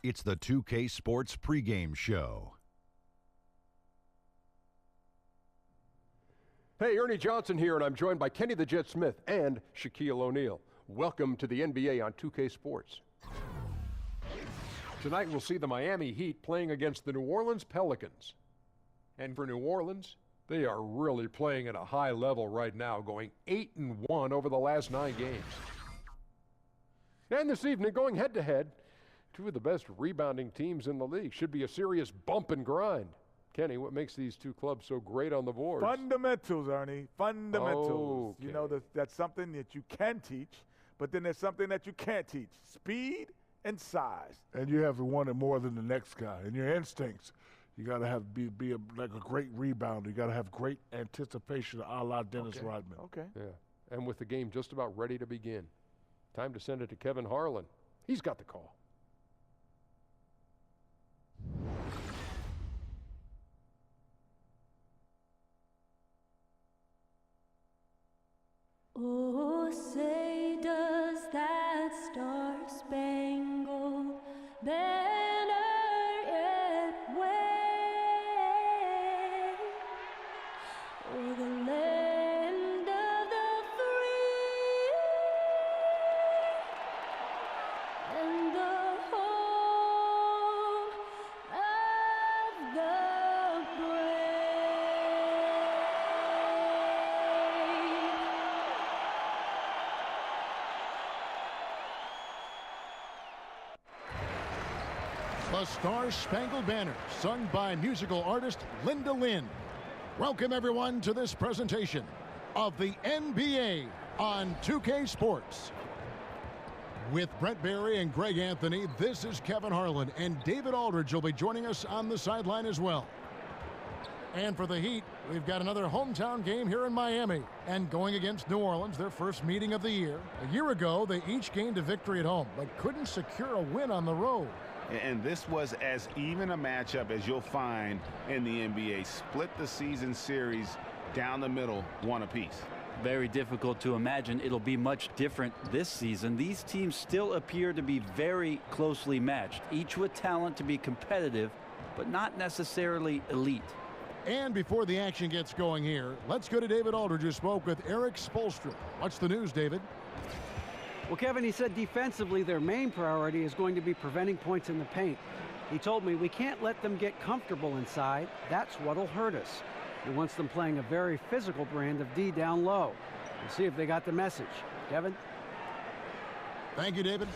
It's the 2K Sports pregame show. Hey, Ernie Johnson here, and I'm joined by Kenny the Jet Smith and Shaquille O'Neal. Welcome to the NBA on 2K Sports. Tonight we'll see the Miami Heat playing against the New Orleans Pelicans. And for New Orleans, they are really playing at a high level right now, going 8-1 over the last 9 games. And this evening, going head-to-head, two of the best rebounding teams in the league. Should be a serious bump and grind. Kenny, what makes these two clubs so great on the boards? Fundamentals, Ernie. Fundamentals. Okay. You know, that's something that you can teach, but then there's something that you can't teach. Speed and size. And you have to want it more than the next guy. And your instincts. You got to have be like a great rebounder. You got to have great anticipation, a la Dennis Rodman. Okay. Yeah. And with the game just about ready to begin, time to send it to Kevin Harlan. He's got the call. Oh, say does that star-spangled banner yet wave o'er the land of the free and the home of the The Star-Spangled Banner, sung by musical artist Linda Lynn. Welcome, everyone, to this presentation of the NBA on 2K Sports. With Brent Barry and Greg Anthony, this is Kevin Harlan, and David Aldridge will be joining us on the sideline as well. And for the Heat, we've got another hometown game here in Miami, and going against New Orleans, their first meeting of the year. A year ago, they each gained a victory at home, but couldn't secure a win on the road. And this was as even a matchup as you'll find in the NBA. Split the season series down the middle, one apiece. Very difficult to imagine it'll be much different this season. These teams still appear to be very closely matched, each with talent to be competitive, but not necessarily elite. And before the action gets going here, let's go to David Aldridge, who spoke with Eric Spoelstra. What's the news, David? Well, Kevin, he said defensively their main priority is going to be preventing points in the paint. He told me we can't let them get comfortable inside. That's what'll hurt us. He wants them playing a very physical brand of D down low. We'll see if they got the message. Kevin? Thank you, David.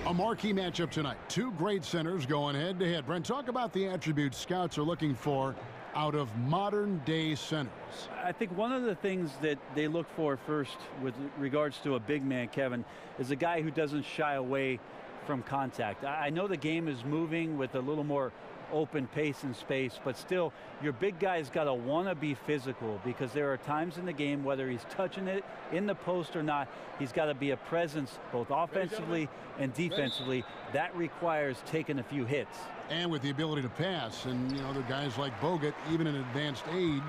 A marquee matchup tonight. Two great centers going head-to-head. Brent, talk about the attributes scouts are looking for out of modern-day centers. I think one of the things that they look for first with regards to a big man, Kevin, is a guy who doesn't shy away from contact. I know the game is moving with a little more open pace and space, but still, your big guy's got to want to be physical, because there are times in the game, whether he's touching it in the post or not, he's got to be a presence both offensively and defensively. That requires taking a few hits. And with the ability to pass, and you know, the guys like Bogut, even in advanced age,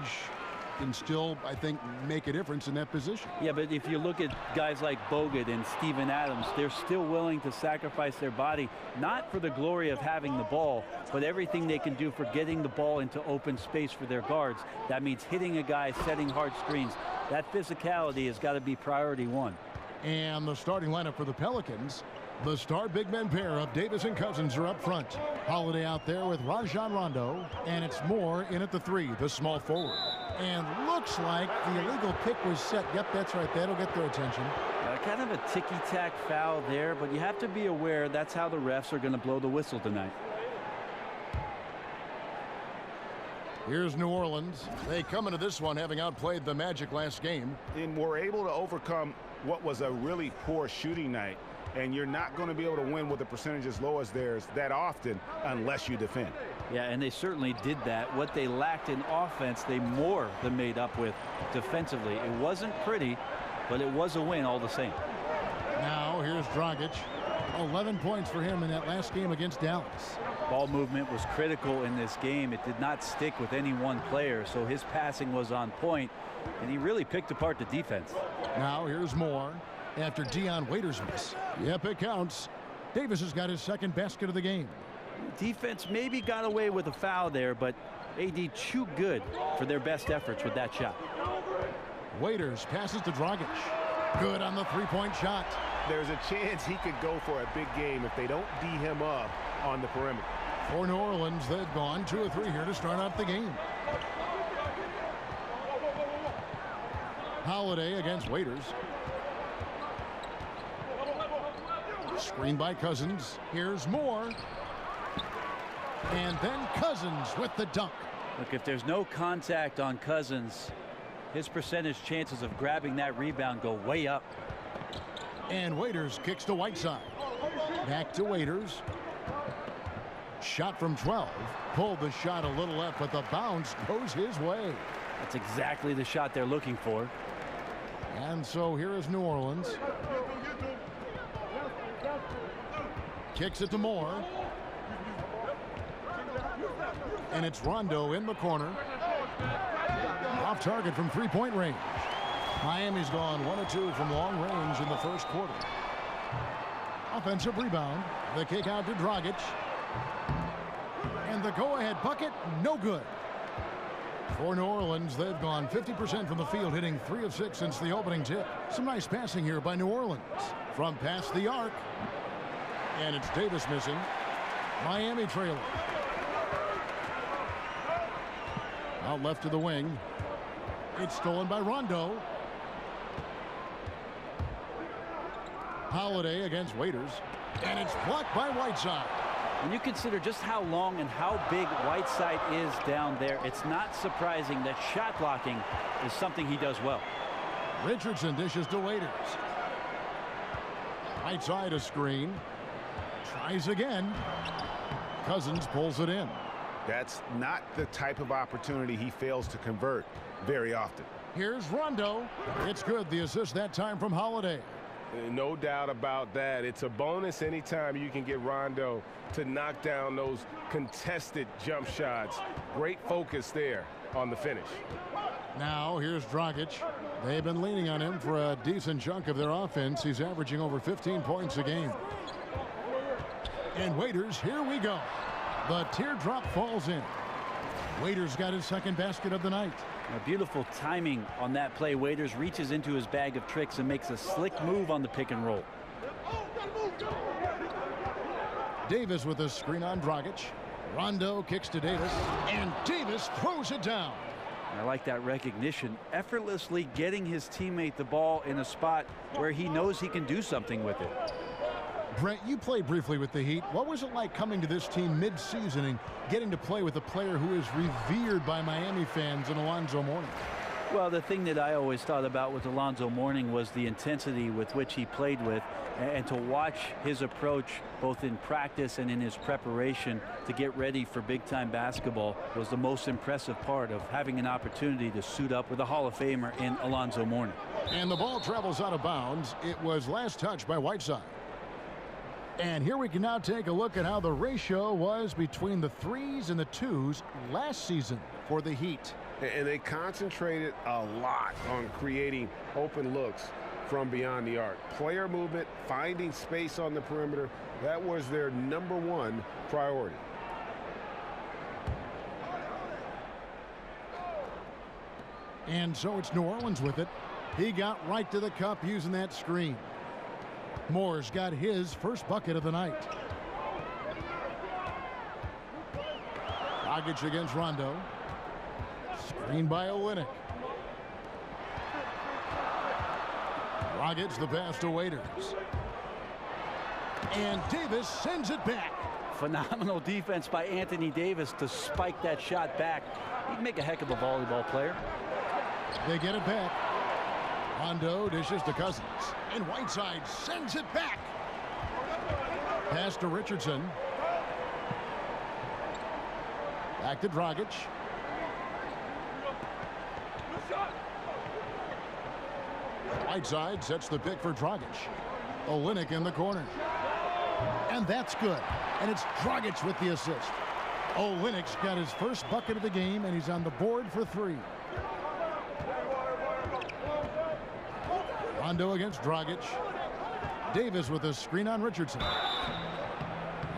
can still, I think, make a difference in that position. Yeah, but if you look at guys like Bogut and Steven Adams, they're still willing to sacrifice their body, not for the glory of having the ball, but everything they can do for getting the ball into open space for their guards. That means hitting a guy, setting hard screens. That physicality has got to be priority one. And the starting lineup for the Pelicans, the star big men pair of Davis and Cousins are up front. Holiday out there with Rajon Rondo, and it's Moore in at the 3, the small forward. And looks like the illegal pick was set. Yep, that's right. That'll get their attention. Kind of a ticky-tack foul there, but you have to be aware that's how the refs are going to blow the whistle tonight. Here's New Orleans. They come into this one having outplayed the Magic last game. And were able to overcome what was a really poor shooting night. And you're not going to be able to win with a percentage as low as theirs that often unless you defend. Yeah, and they certainly did that. What they lacked in offense, they more than made up with defensively. It wasn't pretty, but it was a win all the same. Now here's Dragic. 11 points for him in that last game against Dallas. Ball movement was critical in this game. It did not stick with any one player, so his passing was on point, and he really picked apart the defense. Now here's Moore after Dion Waiters' miss. Yep, it counts. Davis has got his second basket of the game. Defense maybe got away with a foul there, but AD too good for their best efforts with that shot. Waiters passes to Dragic. Good on the three-point shot. There's a chance he could go for a big game if they don't D him up on the perimeter. For New Orleans, they've gone 2 of 3 here to start out the game. Holiday against Waiters. Screen by Cousins. Here's Moore. And then Cousins with the dunk. Look, if there's no contact on Cousins, his percentage chances of grabbing that rebound go way up. And Waiters kicks to Whiteside. Back to Waiters. Shot from 12. Pulled the shot a little left, but the bounce goes his way. That's exactly the shot they're looking for. And so here is New Orleans. Kicks it to Moore. And it's Rondo in the corner. Off target from three-point range. Miami's gone 1 of 2 from long range in the first quarter. Offensive rebound. The kick out to Dragic. And the go-ahead bucket, no good. For New Orleans, they've gone 50% from the field, hitting 3 of 6 since the opening tip. Some nice passing here by New Orleans. From past the arc. And it's Davis missing. Miami trailing. Out left to the wing. It's stolen by Rondo. Holiday against Waiters. And it's blocked by Whiteside. When you consider just how long and how big Whiteside is down there, it's not surprising that shot blocking is something he does well. Richardson dishes to Waiters. Whiteside a screen. Tries again. Cousins pulls it in. That's not the type of opportunity he fails to convert very often. Here's Rondo. It's good. The assist that time from Holiday. No doubt about that. It's a bonus anytime you can get Rondo to knock down those contested jump shots. Great focus there on the finish. Now here's Dragic. They've been leaning on him for a decent chunk of their offense. He's averaging over 15 points a game. And Waiters, here we go. The teardrop falls in. Waiters got his second basket of the night. A beautiful timing on that play. Waiters reaches into his bag of tricks and makes a slick move on the pick and roll. Davis with a screen on Dragic. Rondo kicks to Davis. And Davis throws it down. I like that recognition. Effortlessly getting his teammate the ball in a spot where he knows he can do something with it. Brent, you played briefly with the Heat. What was it like coming to this team mid-season and getting to play with a player who is revered by Miami fans in Alonzo Mourning? Well, the thing that I always thought about with Alonzo Mourning was the intensity with which he played with, and to watch his approach both in practice and in his preparation to get ready for big-time basketball was the most impressive part of having an opportunity to suit up with a Hall of Famer in Alonzo Mourning. And the ball travels out of bounds. It was last touched by Whiteside. And here we can now take a look at how the ratio was between the 3s and the 2s last season for the Heat. And they concentrated a lot on creating open looks from beyond the arc. Player movement, finding space on the perimeter, that was their #1 priority. And so it's New Orleans with it. He got right to the cup using that screen. Moore's got his first bucket of the night. Dragic against Rondo. Screen by Olynyk. Dragic the pass to Waiters. And Davis sends it back. Phenomenal defense by Anthony Davis to spike that shot back. He'd make a heck of a volleyball player. They get it back. Rondo dishes to Cousins. And Whiteside sends it back. Pass to Richardson. Back to Dragic. Whiteside sets the pick for Dragic. Olynyk in the corner. And that's good. And it's Dragic with the assist. Olynyk's got his first bucket of the game, and he's on the board for 3. Rondo against Dragic. Davis with a screen on Richardson.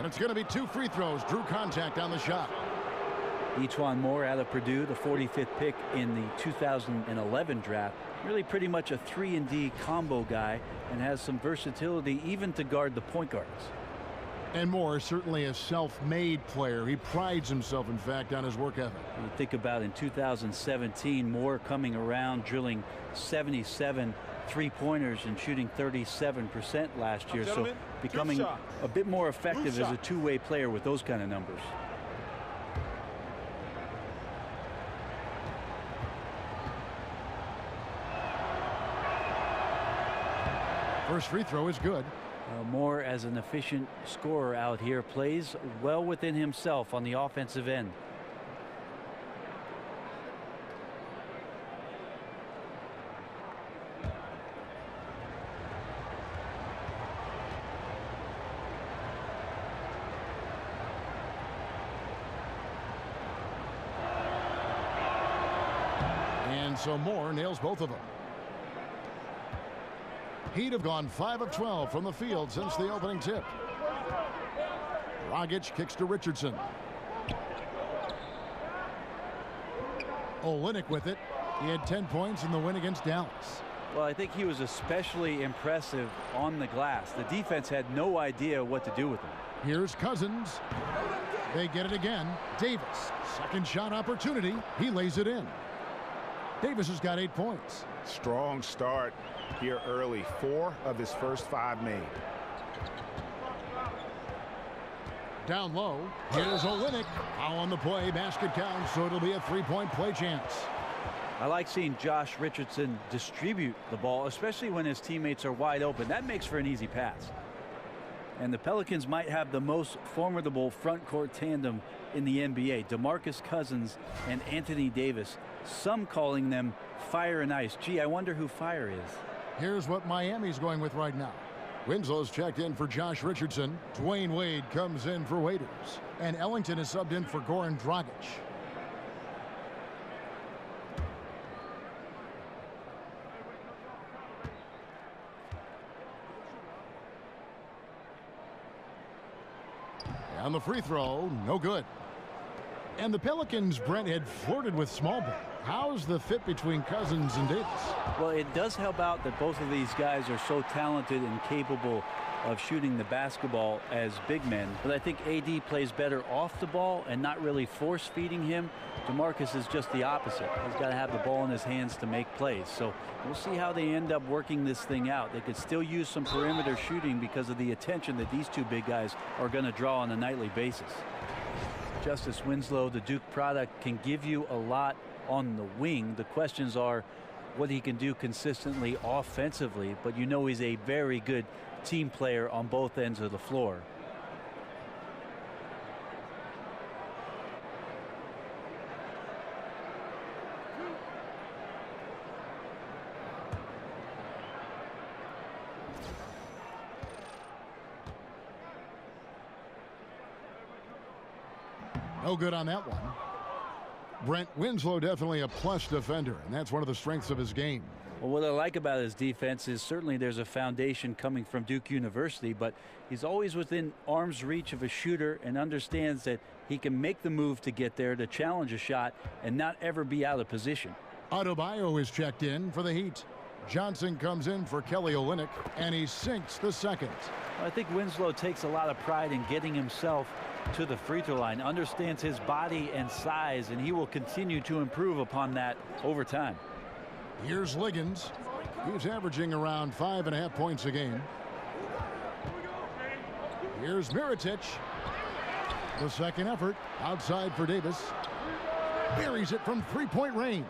And it's going to be 2 free throws. Drew contact on the shot. E'Twaun Moore out of Purdue, the 45th pick in the 2011 draft. Really pretty much a 3-and-D combo guy and has some versatility even to guard the point guards. And Moore is certainly a self-made player. He prides himself, in fact, on his work ethic. You think about in 2017, Moore coming around, drilling 77 three-pointers and shooting 37% last year. So becoming a bit more effective as a two-way player with those kind of numbers. First free throw is good. Moore, as an efficient scorer out here, plays well within himself on the offensive end. And so Moore nails both of them. Heat have gone 5 of 12 from the field since the opening tip. Dragic kicks to Richardson. Olynyk with it. He had 10 points in the win against Dallas. Well, I think he was especially impressive on the glass. The defense had no idea what to do with him. Here's Cousins. They get it again. Davis. Second shot opportunity. He lays it in. Davis has got 8 points. Strong start here early. 4 of his first 5 made. Down low. Here's Olynyk. Foul on the play. Basket counts, so it'll be a 3-point play chance. I like seeing Josh Richardson distribute the ball, especially when his teammates are wide open. That makes for an easy pass. And the Pelicans might have the most formidable front court tandem in the NBA. DeMarcus Cousins and Anthony Davis. Some calling them Fire and Ice. Gee, I wonder who Fire is. Here's what Miami's going with right now. Winslow's checked in for Josh Richardson. Dwayne Wade comes in for Waiters. And Ellington is subbed in for Goran Dragic. On the free throw, no good. And the Pelicans, Brent, had flirted with small ball. How's the fit between Cousins and Davis? Well, it does help out that both of these guys are so talented and capable of shooting the basketball as big men. But I think AD plays better off the ball and not really force feeding him. DeMarcus is just the opposite. He's got to have the ball in his hands to make plays. So we'll see how they end up working this thing out. They could still use some perimeter shooting because of the attention that these two big guys are going to draw on a nightly basis. Justice Winslow, the Duke product, can give you a lot on the wing. The questions are what he can do consistently offensively, but you know he's a very good team player on both ends of the floor. No good on that one. Brent, Winslow definitely a plus defender, and that's one of the strengths of his game. Well, what I like about his defense is certainly there's a foundation coming from Duke University, but he's always within arm's reach of a shooter and understands that he can make the move to get there, to challenge a shot, and not ever be out of position. Adebayo is checked in for the Heat. Johnson comes in for Kelly Olynyk, and he sinks the second. I think Winslow takes a lot of pride in getting himself to the free throw line, understands his body and size, and he will continue to improve upon that over time. Here's Liggins. He's averaging around 5.5 points a game. Here's Mirotic. The second effort outside for Davis. Buries it from 3-point range.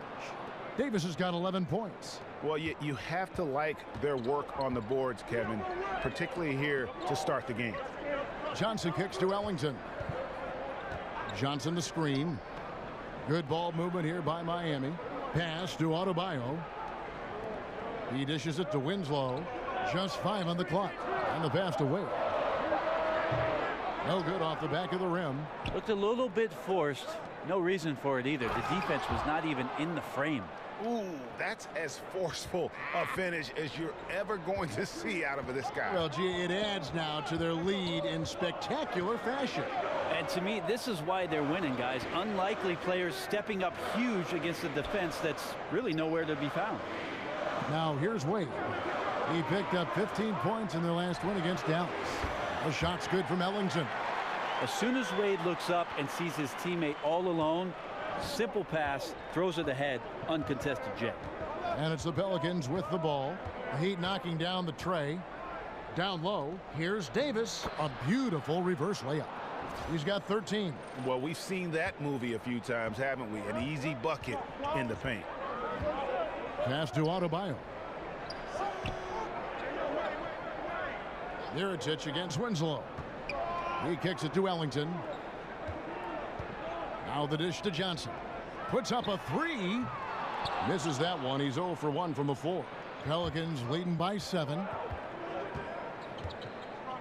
Davis has got 11 points. Well, you have to like their work on the boards, Kevin, particularly here to start the game. Johnson kicks to Ellington. Johnson the screen. Good ball movement here by Miami. Pass to Adebayo. He dishes it to Winslow. Just 5 on the clock. And the pass to Wade. No good off the back of the rim. Looked a little bit forced No reason for it either. The defense was not even in the frame. Ooh, that's as forceful a finish as you're ever going to see out of this guy. Well, gee, it adds now to their lead in spectacular fashion. And to me, this is why they're winning, guys. Unlikely players stepping up huge against a defense that's really nowhere to be found. Now here's Wade. He picked up 15 points in their last win against Dallas. The shot's good from Ellington. As soon as Wade looks up and sees his teammate all alone, simple pass, throws it ahead, uncontested jet. And it's the Pelicans with the ball. The Heat knocking down the tray. Down low, here's Davis. A beautiful reverse layup. He's got 13. Well, we've seen that movie a few times, haven't we? An easy bucket in the paint. Pass to Adebayo. Mirotic against Winslow. He kicks it to Ellington. Now the dish to Johnson. Puts up a three. Misses that one. He's 0 for 1 from the floor. Pelicans leading by 7.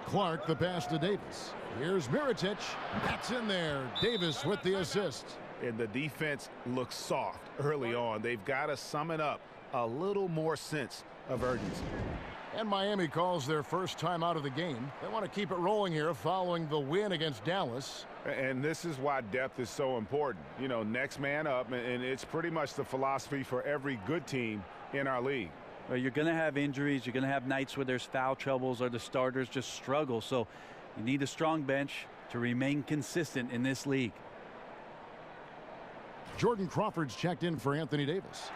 Clark the pass to Davis. Here's Mirotic. That's in there. Davis with the assist. And the defense looks soft early on. They've got to sum it up. A little more sense of urgency. And Miami calls their first time out of the game. They want to keep it rolling here following the win against Dallas. And this is why depth is so important. You know, next man up, and it's pretty much the philosophy for every good team in our league. Well, you're going to have injuries. You're going to have nights where there's foul troubles or the starters just struggle. So you need a strong bench to remain consistent in this league. Jordan Crawford's checked in for Anthony Davis.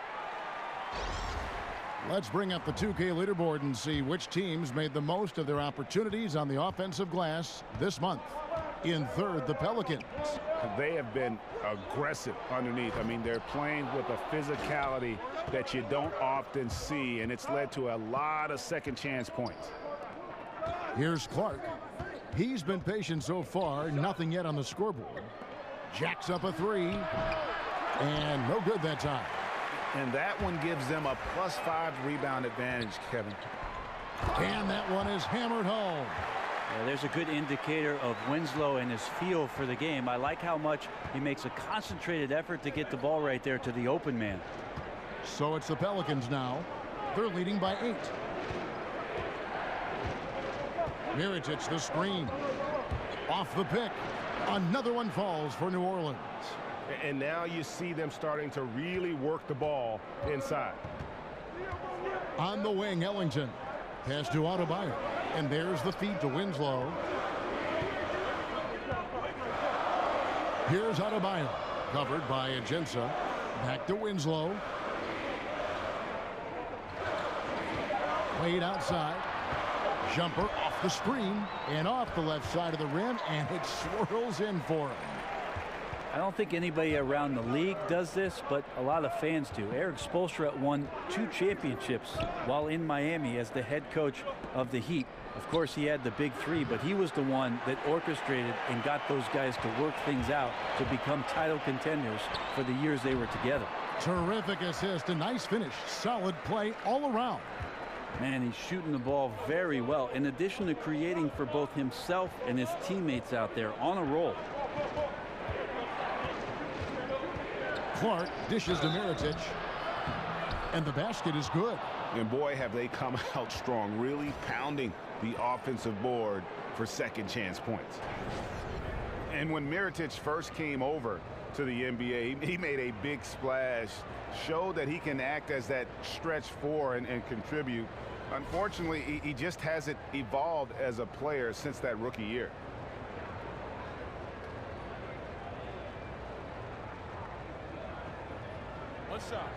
Let's bring up the 2K leaderboard and see which teams made the most of their opportunities on the offensive glass this month. In third, the Pelicans. They have been aggressive underneath. I mean, they're playing with a physicality that you don't often see, and it's led to a lot of second chance points. Here's Clark. He's been patient so far, nothing yet on the scoreboard. Jacks up a three, and no good that time. And that one gives them a +5 rebound advantage, Kevin. And that one is hammered home. Yeah, there's a good indicator of Winslow and his feel for the game. I like how much he makes a concentrated effort to get the ball right there to the open man. So it's the Pelicans now. They're leading by 8. Mirotic the screen. Off the pick. Another one falls for New Orleans. And now you see them starting to really work the ball inside. On the wing, Ellington. Pass to Adebayo. And there's the feed to Winslow. Here's Adebayo. Covered by Agenza. Back to Winslow. Wade outside. Jumper off the screen and off the left side of the rim, and it swirls in for him. I don't think anybody around the league does this, but a lot of fans do. Eric Spoelstra won 2 championships while in Miami as the head coach of the Heat. Of course, he had the big 3, but he was the one that orchestrated and got those guys to work things out to become title contenders for the years they were together. Terrific assist, a nice finish, solid play all around. Man, he's shooting the ball very well, in addition to creating for both himself and his teammates out there on a roll. Clark dishes to Mirotic, and the basket is good. And boy, have they come out strong, really pounding the offensive board for second chance points. And when Mirotic first came over to the NBA, he made a big splash, showed that he can act as that stretch 4 and contribute. Unfortunately, he just hasn't evolved as a player since that rookie year. What's up?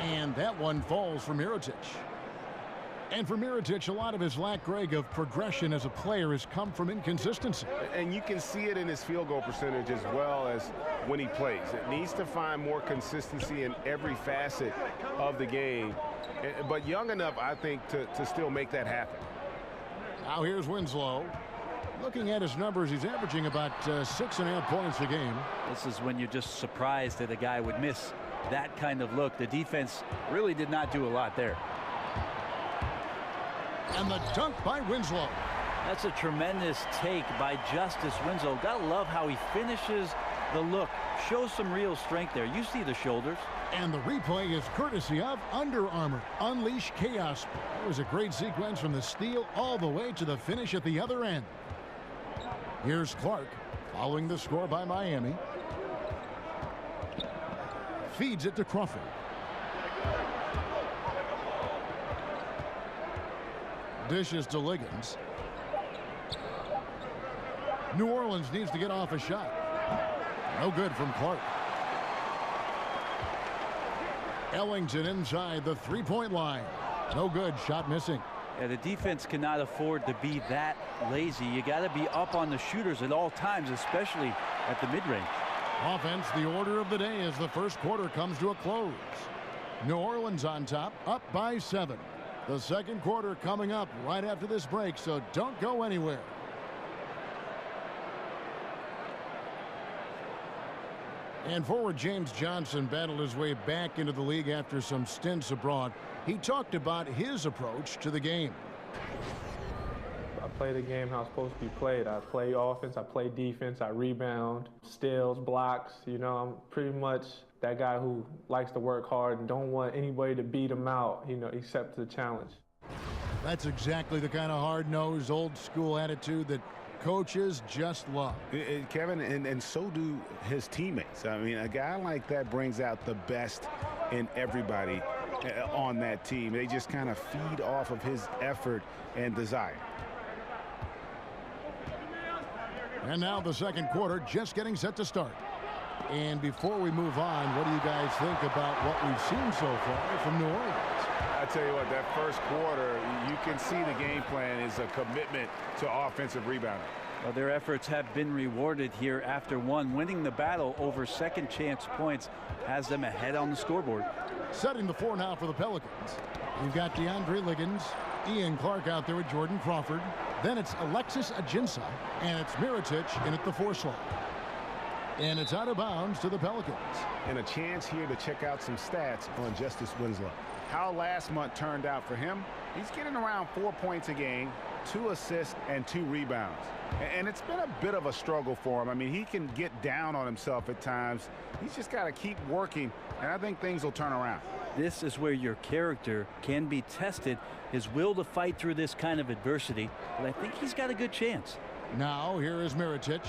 And that one falls for Mirotic. And for Mirotic, a lot of his lack, Greg, of progression as a player has come from inconsistency. And you can see it in his field goal percentage as well as when he plays. It needs to find more consistency in every facet of the game. But young enough, I think, to still make that happen. Now here's Winslow. Looking at his numbers, he's averaging about 6.5 points a game. This is when you're just surprised that a guy would miss that kind of look. The defense really did not do a lot there. And the dunk by Winslow. That's a tremendous take by Justice Winslow. Gotta love how he finishes the look. Shows some real strength there. You see the shoulders. And the replay is courtesy of Under Armour. Unleash chaos. It was a great sequence from the steal all the way to the finish at the other end. Here's Clark following the score by Miami. Feeds it to Crawford. Dishes to Liggins. New Orleans needs to get off a shot. No good from Clark. Ellington inside the three-point line. No good. Shot missing. Yeah, the defense cannot afford to be that lazy. You got to be up on the shooters at all times, especially at the mid-range. Offense, the order of the day as the first quarter comes to a close. New Orleans on top, up by 7. The second quarter coming up right after this break, so don't go anywhere. And forward James Johnson battled his way back into the league after some stints abroad. He talked about his approach to the game. I play the game how it's supposed to be played. I play offense, I play defense, I rebound, steals, blocks. You know, I'm pretty much that guy who likes to work hard and don't want anybody to beat him out, you know, except the challenge. That's exactly the kind of hard-nosed, old-school attitude that coaches just love. Kevin, and so do his teammates. I mean, a guy like that brings out the best in everybody on that team. They just kind of feed off of his effort and desire. And now the second quarter just getting set to start. And before we move on, what do you guys think about what we've seen so far from New Orleans? I tell you what, that first quarter, you can see the game plan is a commitment to offensive rebounding. Well, their efforts have been rewarded here after one. Winning the battle over second chance points has them ahead on the scoreboard. Setting the floor now for the Pelicans. You've got DeAndre Liggins, Ian Clark out there with Jordan Crawford. Then it's Alexis Ajinça, and it's Mirotic in at the 4 slot. And it's out of bounds to the Pelicans. And a chance here to check out some stats on Justice Winslow. How last month turned out for him, he's getting around 4 points a game, 2 assists, and 2 rebounds. And it's been a bit of a struggle for him. I mean, he can get down on himself at times. He's just got to keep working, and I think things will turn around. This is where your character can be tested, his will to fight through this kind of adversity. But I think he's got a good chance. Now, here is Mirotic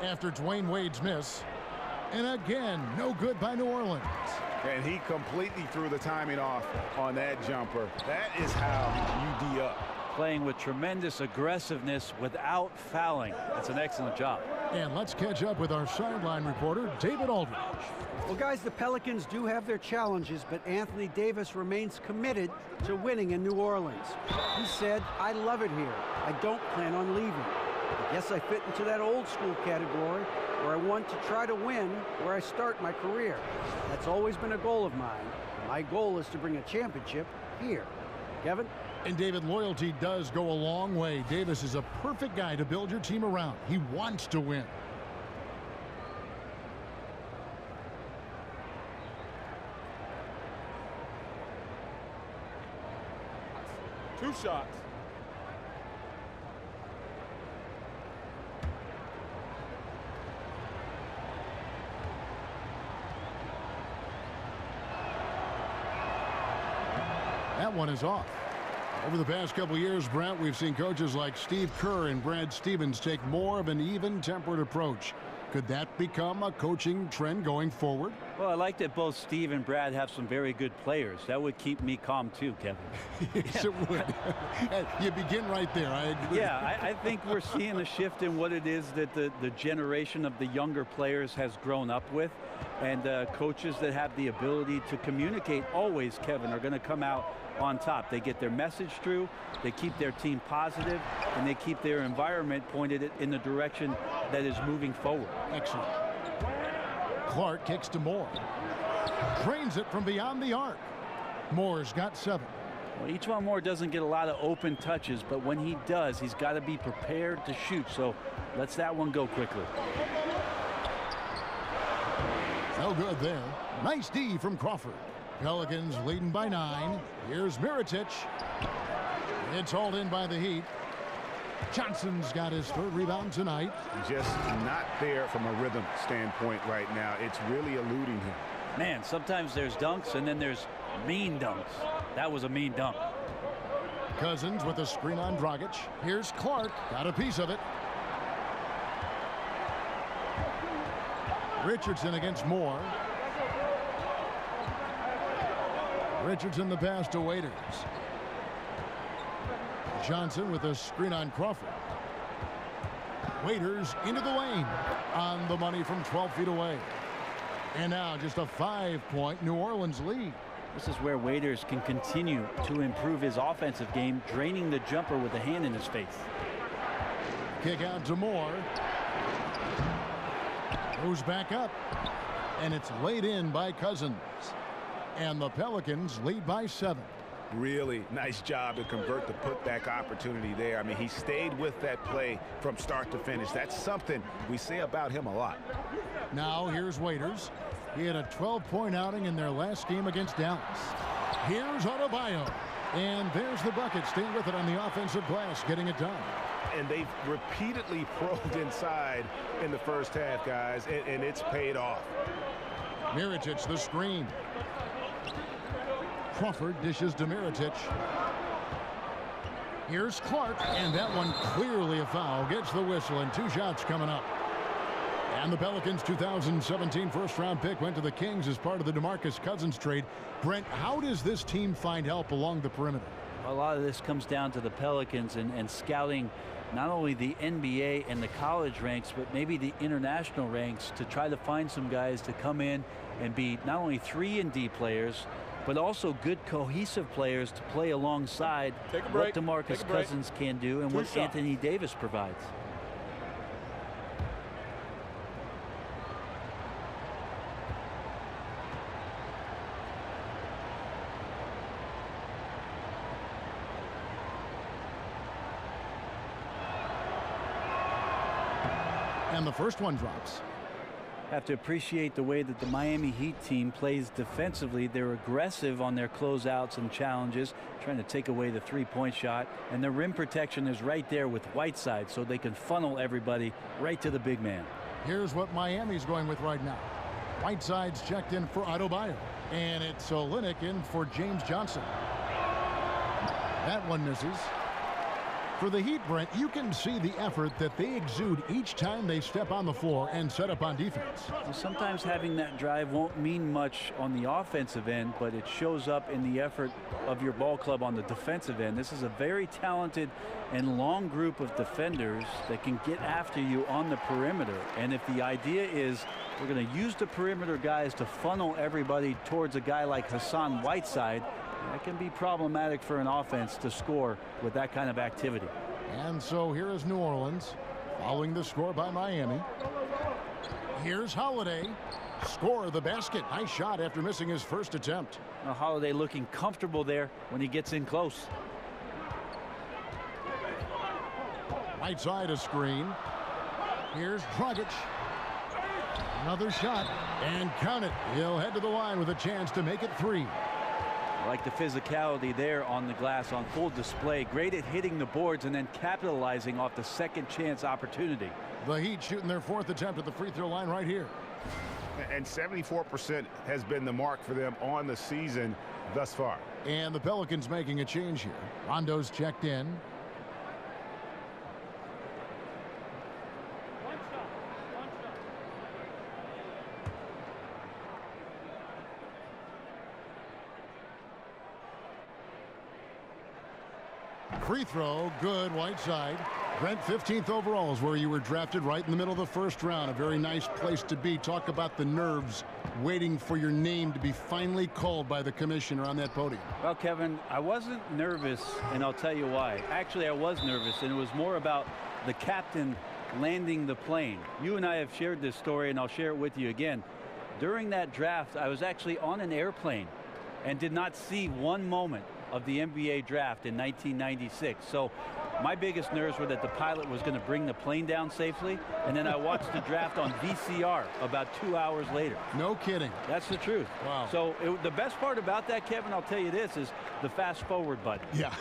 after Dwayne Wade's miss. And again, no good by New Orleans. And he completely threw the timing off on that jumper. That is how you D up. Playing with tremendous aggressiveness without fouling. That's an excellent job. And let's catch up with our sideline reporter, David Aldridge. Well, guys, the Pelicans do have their challenges, but Anthony Davis remains committed to winning in New Orleans. He said, "I love it here. I don't plan on leaving. I guess I fit into that old school category where I want to try to win where I start my career. That's always been a goal of mine. My goal is to bring a championship here." Kevin? And David, loyalty does go a long way. Davis is a perfect guy to build your team around. He wants to win. Two shots. That one is off. Over the past couple years, Brent, we've seen coaches like Steve Kerr and Brad Stevens take more of an even-tempered approach. Could that become a coaching trend going forward? Well, I like that both Steve and Brad have some very good players. That would keep me calm too, Kevin. Yes, it would. You begin right there. I agree. Yeah, I think we're seeing a shift in what it is that the generation of the younger players has grown up with. And coaches that have the ability to communicate always, Kevin, are going to come out on top. They get their message through, they keep their team positive, and they keep their environment pointed in the direction that is moving forward. Excellent. Clark kicks to Moore. Drains it from beyond the arc. Moore's got 7. Well, E'Twaun Moore doesn't get a lot of open touches, but when he does, he's got to be prepared to shoot. So lets that one go quickly. No good there. Nice D from Crawford. Pelicans leading by 9. Here's Mirotic. It's hauled in by the Heat. Johnson's got his 3rd rebound tonight. Just not there from a rhythm standpoint right now. It's really eluding him. Man, sometimes there's dunks and then there's mean dunks. That was a mean dunk. Cousins with a screen on Dragic. Here's Clark. Got a piece of it. Richardson against Moore. Richardson the pass to Waiters. Johnson with a screen on Crawford. Waiters into the lane. On the money from 12 feet away. And now just a 5-point New Orleans lead. This is where Waiters can continue to improve his offensive game, draining the jumper with a hand in his face. Kick out to Moore. Goes back up. And it's laid in by Cousins. And the Pelicans lead by 7. Really nice job to convert the putback opportunity there. I mean, he stayed with that play from start to finish. That's something we say about him a lot. Now here's Waiters. He had a 12-point outing in their last game against Dallas. Here's Adebayo. And there's the bucket. Staying with it on the offensive glass, getting it done. And they've repeatedly probed inside in the first half, guys, and it's paid off. Mirotic the screen. Crawford dishes to Mirotic. Here's Clark, and that one clearly a foul. Gets the whistle, and 2 shots coming up. And the Pelicans' 2017 first-round pick went to the Kings as part of the DeMarcus Cousins trade. Brent, how does this team find help along the perimeter? A lot of this comes down to the Pelicans and scouting not only the NBA and the college ranks, but maybe the international ranks to try to find some guys to come in and be not only 3 and D players, but also good cohesive players to play alongside what DeMarcus Cousins can do and what Anthony Davis provides. And the first one drops. Have to appreciate the way that the Miami Heat team plays defensively. They're aggressive on their closeouts and challenges, trying to take away the 3-point shot. And the rim protection is right there with Whiteside, so they can funnel everybody right to the big man. Here's what Miami's going with right now. Whiteside's checked in for Adebayo. And it's Olynyk in for James Johnson. That one misses. For the Heat, Brent, you can see the effort that they exude each time they step on the floor and set up on defense. Sometimes having that drive won't mean much on the offensive end, but it shows up in the effort of your ball club on the defensive end. This is a very talented and long group of defenders that can get after you on the perimeter. And if the idea is we're going to use the perimeter guys to funnel everybody towards a guy like Hassan Whiteside, that can be problematic for an offense to score with that kind of activity. And so here is New Orleans following the score by Miami. Here's Holiday. Score the basket. Nice shot after missing his first attempt. Now Holiday looking comfortable there when he gets in close. Whiteside a screen. Here's Dragic. Another shot. And count it. He'll head to the line with a chance to make it 3. I like the physicality there on the glass on full display. Great at hitting the boards and then capitalizing off the second chance opportunity. The Heat shooting their 4th attempt at the free throw line right here. And 74% has been the mark for them on the season thus far. And the Pelicans making a change here. Rondo's checked in. Free throw, good, Whiteside. Brent, 15th overall is where you were drafted, right in the middle of the first round. A very nice place to be. Talk about the nerves waiting for your name to be finally called by the commissioner on that podium. Well, Kevin, I wasn't nervous, and I'll tell you why. Actually, I was nervous, and it was more about the captain landing the plane. You and I have shared this story, and I'll share it with you again. During that draft, I was actually on an airplane and did not see one moment of the NBA draft in 1996. So my biggest nerves were that the pilot was going to bring the plane down safely, and then I watched the draft on VCR about 2 hours later. No kidding. That's the truth. Wow. So the best part about that, Kevin, I'll tell you this, is the fast forward button. Yeah.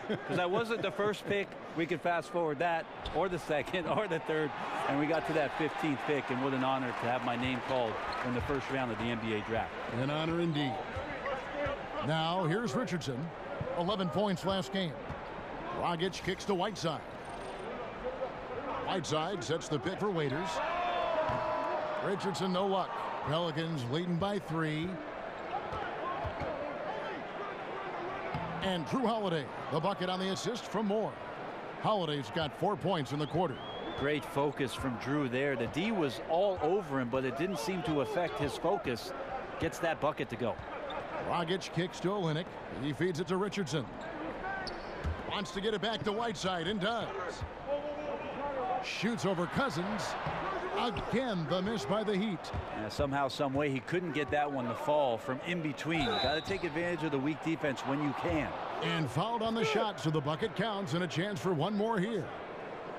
Because I wasn't the first pick. We could fast forward that, or the second, or the third, and we got to that 15th pick, and what an honor to have my name called in the first round of the NBA draft. An honor indeed. Now, here's Richardson. 11 points last game. Dragic kicks to Whiteside. Whiteside sets the pick for Waiters. Richardson, no luck. Pelicans leading by 3. And Drew Holiday, the bucket on the assist from Moore. Holiday's got 4 points in the quarter. Great focus from Drew there. The D was all over him, but it didn't seem to affect his focus. Gets that bucket to go. Dragic kicks to Olynyk. He feeds it to Richardson. Wants to get it back to Whiteside and does. Shoots over Cousins. Again, the miss by the Heat. Yeah, somehow, some way, he couldn't get that one to fall from in between. You got to take advantage of the weak defense when you can. And fouled on the shot, so the bucket counts and a chance for one more here.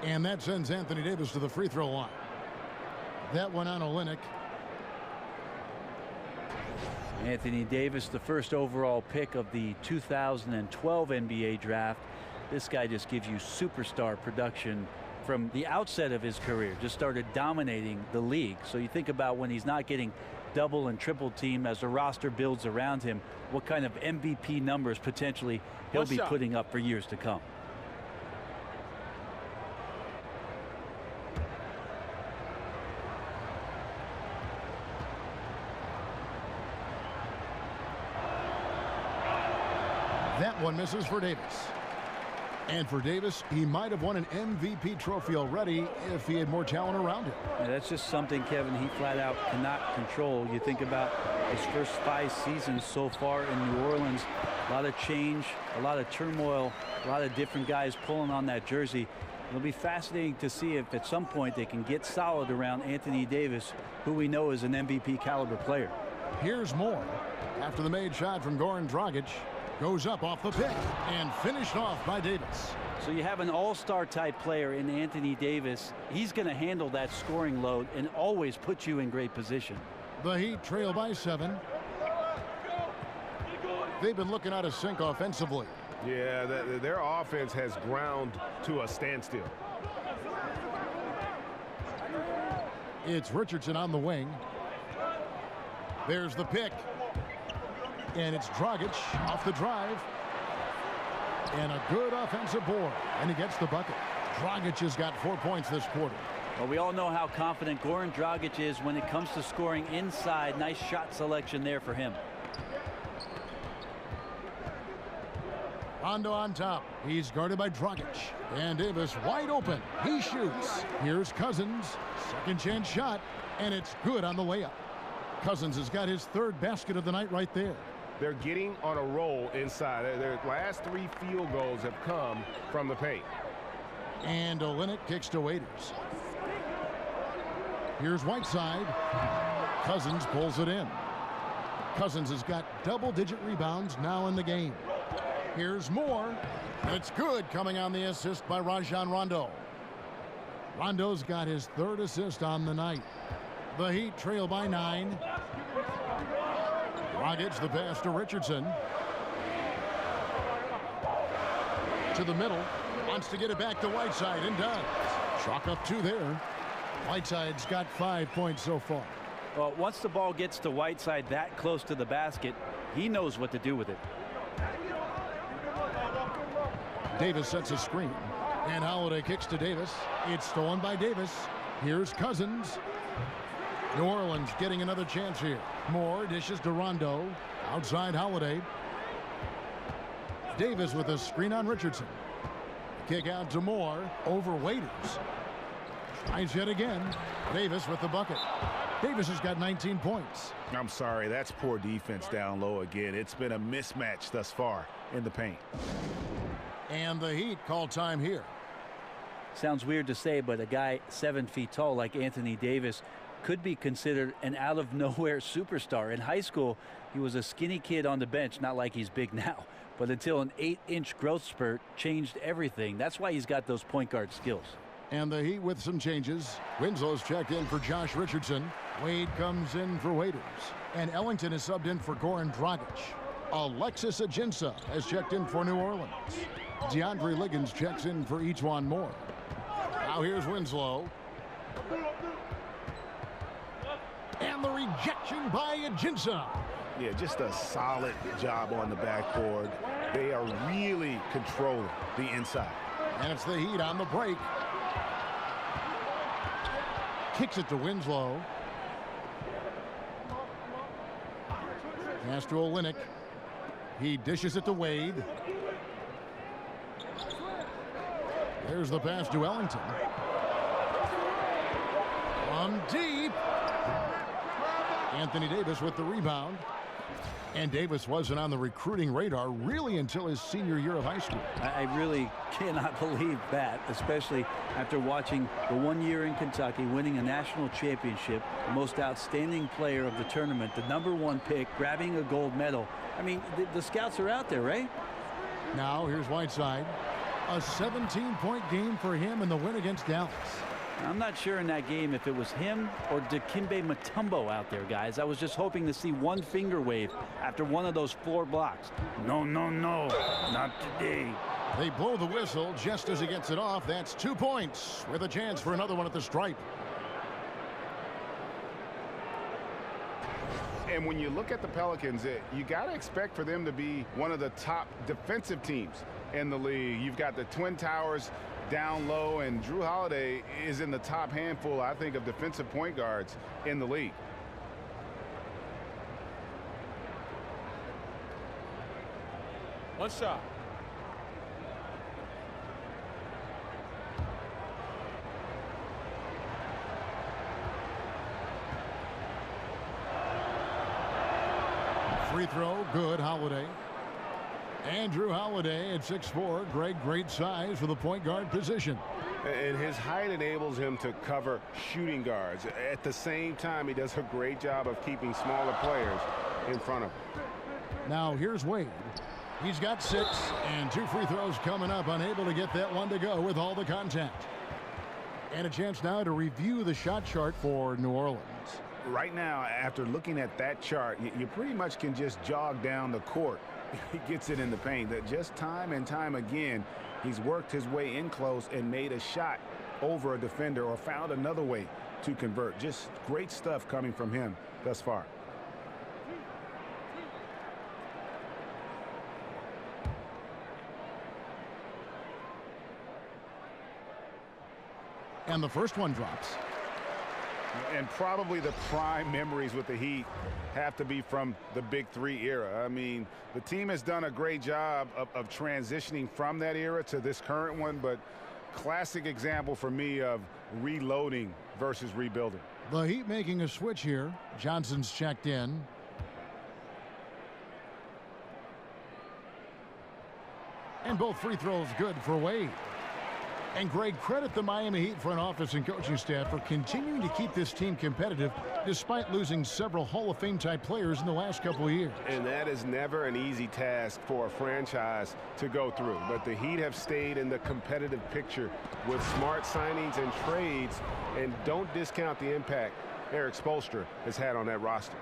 And that sends Anthony Davis to the free throw line. That one on Olynyk. Anthony Davis, the first overall pick of the 2012 NBA draft. This guy just gives you superstar production from the outset of his career. Just started dominating the league. So you think about when he's not getting double and triple teamed as the roster builds around him, what kind of MVP numbers potentially he'll be putting up for years to come. That one misses for Davis. And for Davis, he might have won an MVP trophy already if he had more talent around him. Yeah, that's just something, Kevin, he flat out cannot control. You think about his first 5 seasons so far in New Orleans. A lot of change, a lot of turmoil, a lot of different guys pulling on that jersey. It'll be fascinating to see if at some point they can get solid around Anthony Davis, who we know is an MVP caliber player. Here's Moore. After the made shot from Goran Dragic. Goes up off the pick and finished off by Davis. So you have an all-star type player in Anthony Davis. He's going to handle that scoring load and always put you in great position. The Heat trail by 7. They've been looking out of sync offensively. Yeah, their offense has ground to a standstill. It's Richardson on the wing. There's the pick. And it's Dragic off the drive. And a good offensive board. And he gets the bucket. Dragic has got 4 points this quarter. Well, we all know how confident Goran Dragic is when it comes to scoring inside. Nice shot selection there for him. Rondo on top. He's guarded by Dragic. And Davis wide open. He shoots. Here's Cousins. Second chance shot. And it's good on the layup. Cousins has got his 3rd basket of the night right there. They're getting on a roll inside. Their last 3 field goals have come from the paint. And Olynyk kicks to Waiters. Here's Whiteside. Cousins pulls it in. Cousins has got double-digit rebounds now in the game. Here's Moore. It's good coming on the assist by Rajon Rondo. Rondo's got his 3rd assist on the night. The Heat trail by 9. Dragic the pass to Richardson. To the middle. Wants to get it back to Whiteside and does. Chalk up 2 there. Whiteside's got 5 points so far. Well, once the ball gets to Whiteside that close to the basket, he knows what to do with it. Davis sets a screen. And Holiday kicks to Davis. It's stolen by Davis. Here's Cousins. New Orleans getting another chance here. Moore dishes to Rondo. Outside Holiday. Davis with a screen on Richardson. Kick out to Moore. Over Waiters. Tries yet again. Davis with the bucket. Davis has got 19 points. I'm sorry, that's poor defense down low again. It's been a mismatch thus far in the paint. And the Heat call time here. Sounds weird to say, but a guy 7 feet tall like Anthony Davis could be considered an out-of-nowhere superstar. In high school, he was a skinny kid on the bench, not like he's big now. But until an 8-inch growth spurt changed everything. That's why he's got those point guard skills. And the Heat with some changes. Winslow's checked in for Josh Richardson. Wade comes in for Waiters. And Ellington is subbed in for Goran Dragic. Alexis Ajinça has checked in for New Orleans. DeAndre Liggins checks in for Ejuan Moore. Now here's Winslow. And the rejection by Ajinça. Yeah, just a solid job on the backboard. They are really controlling the inside. And it's the Heat on the break. Kicks it to Winslow. Pass to Olynyk. He dishes it to Wade. There's the pass to Ellington. From deep. Anthony Davis with the rebound. And Davis wasn't on the recruiting radar really until his senior year of high school. I really cannot believe that, especially after watching the 1 year in Kentucky, winning a national championship, the most outstanding player of the tournament, the #1 pick, grabbing a gold medal. I mean, the scouts are out there, right? Now here's Whiteside. A 17-point game for him in the win against Dallas. I'm not sure in that game if it was him or Dikembe Mutombo out there, guys. I was just hoping to see one finger wave after one of those floor blocks. No, no, no, not today. They blow the whistle just as he gets it off. That's 2 points with a chance for another one at the stripe. And when you look at the Pelicans, you got to expect for them to be one of the top defensive teams in the league. You've got the Twin Towers down low, and Drew Holiday is in the top handful, I think, of defensive point guards in the league. One shot. Free throw, good, Holiday. Andrew Holiday at 6'4", great size for the point guard position. And his height enables him to cover shooting guards. At the same time, he does a great job of keeping smaller players in front of him. Now here's Wade. He's got 6 and 2 free throws coming up, unable to get that one to go with all the contact. And a chance now to review the shot chart for New Orleans. Right now, after looking at that chart, you pretty much can just jog down the court. He gets it in the paint. That just time and time again, he's worked his way in close and made a shot over a defender or found another way to convert. Just great stuff coming from him thus far. And the first one drops. And probably the prime memories with the Heat have to be from the Big Three era. I mean, the team has done a great job of transitioning from that era to this current one, but classic example for me of reloading versus rebuilding. The Heat making a switch here. Johnson's checked in. And both free throws good for Wade. And Greg, credit the Miami Heat front office and coaching staff for continuing to keep this team competitive despite losing several Hall of Fame type players in the last couple of years. And that is never an easy task for a franchise to go through. But the Heat have stayed in the competitive picture with smart signings and trades, and don't discount the impact Eric Spoelstra has had on that roster.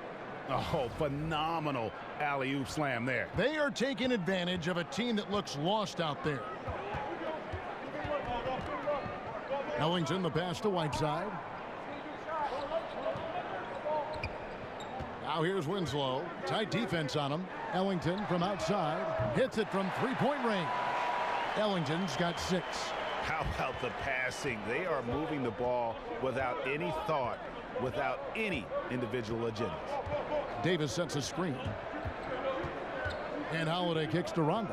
Oh, phenomenal alley-oop slam there. They are taking advantage of a team that looks lost out there. Ellington, the pass to Whiteside. Now here's Winslow. Tight defense on him. Ellington from outside. Hits it from three-point range. Ellington's got 6. How about the passing? They are moving the ball without any thought, without any individual agenda. Davis sets a screen. And Holiday kicks to Rondo.